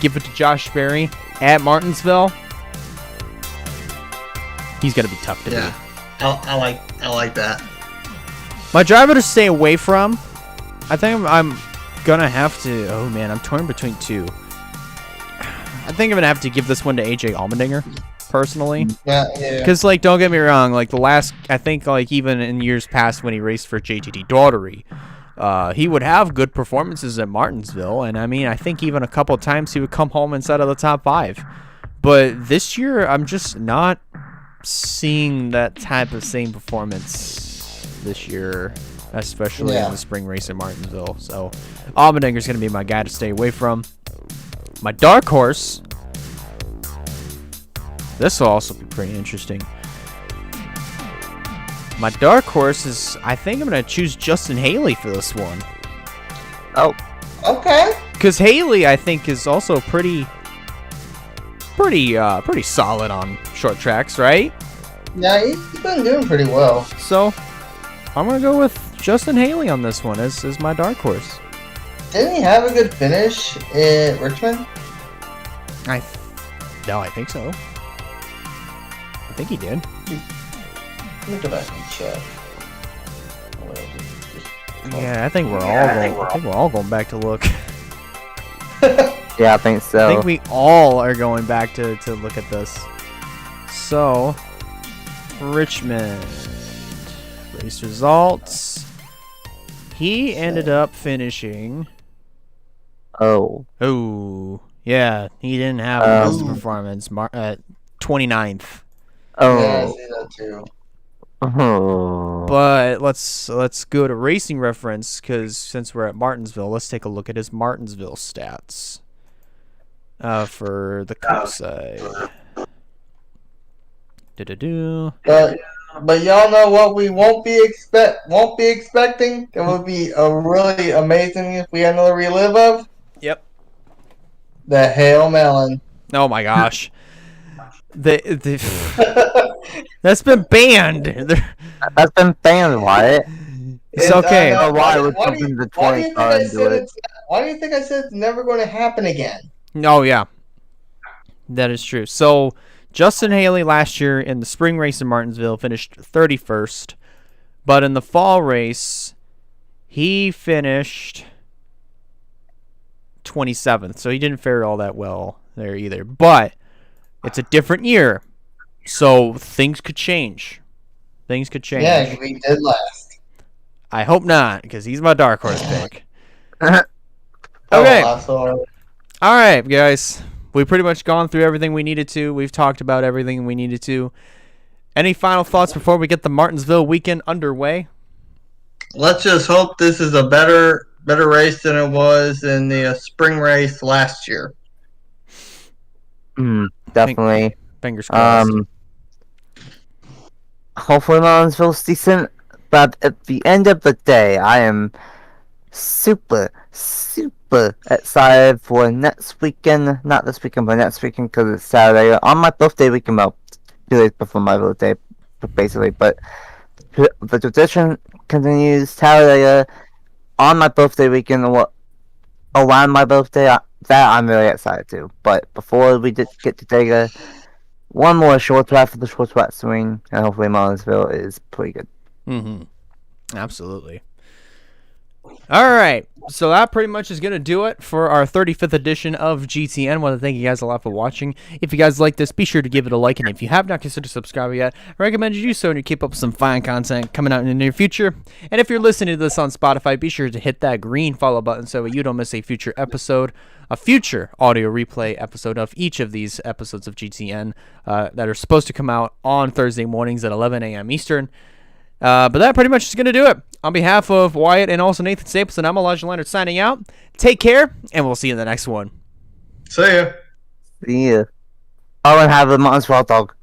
give it to Josh Berry at Martinsville, he's going to be tough to beat. I like that. My driver to stay away from, I think I'm going to have to, oh man, I'm torn between two. I think I'm going to have to give this one to AJ Allmendinger, personally. Yeah. Because, don't get me wrong, I think, even in years past when he raced for JTT Daughtery, he would have good performances at Martinsville, and I think even a couple of times he would come home inside of the top 5. But this year, I'm just not seeing that type of same performance this year, especially in the spring race at Martinsville. So, Allmendinger's going to be my guy to stay away from. My dark horse, this will also be pretty interesting. My dark horse is, I think I'm going to choose Justin Haley for this one. Oh. Okay. Because Haley, I think, is also pretty solid on short tracks, right? Yeah, he's been doing pretty well. So, I'm going to go with Justin Haley on this one as my dark horse. Didn't he have a good finish in Richmond? No, I think so. I think he did. Let me go back and check. Yeah, I think we're all going back to look. Yeah, I think so. I think we all are going back to look at this. So, Richmond race results. He ended up finishing. Oh, yeah, he didn't have a best performance. 29th. Oh. Yeah, I see that too. Oh. But let's go to Racing Reference, because since we're at Martinsville, let's take a look at his Martinsville stats for the Cup side. But y'all know what we won't be expecting. It would be a really amazing if we had another relive of. Yep. The Hail Melon. Oh my gosh. That's been banned. That's been banned, Wyatt. It's okay. Why do you think I said it's never going to happen again? Oh, yeah. That is true. So, Justin Haley last year in the spring race in Martinsville finished 31st. But in the fall race, he finished 27th. So, he didn't fare all that well there either. But it's a different year. So, things could change. Things could change. Yeah, we did last. I hope not, because he's my dark horse pick. Oh, Okay. all All right, guys. We've pretty much gone through everything we needed to. We've talked about everything we needed to. Any final thoughts before we get the Martinsville weekend underway? Let's just hope this is a better race than it was in the spring race last year. Definitely. Fingers crossed. Hopefully Martinsville's decent, but at the end of the day, I am super excited for next weekend. Not this weekend, but next weekend, because it's Saturday. On my birthday weekend, well, 2 days before my birthday, basically, but the tradition continues. Saturday, on my birthday weekend, around my birthday, that I'm really excited to. But before we get to take one more short track for the short track swing, and hopefully Martinsville is pretty good. Mm-hmm. Absolutely. All right. So that pretty much is going to do it for our 35th edition of GTN. I want to thank you guys a lot for watching. If you guys like this, be sure to give it a like. And if you have not considered subscribing yet, I recommend you do so and you keep up with some fine content coming out in the near future. And if you're listening to this on Spotify, be sure to hit that green follow button so you don't miss a future episode, a future audio replay episode of each of these episodes of GTN that are supposed to come out on Thursday mornings at 11 a.m. Eastern. But that pretty much is going to do it. On behalf of Wyatt and also Nathan Stapleton, I'm Elijah Leonard signing out. Take care, and we'll see you in the next one. See ya. See ya. Oh, and have a Martinsville dog.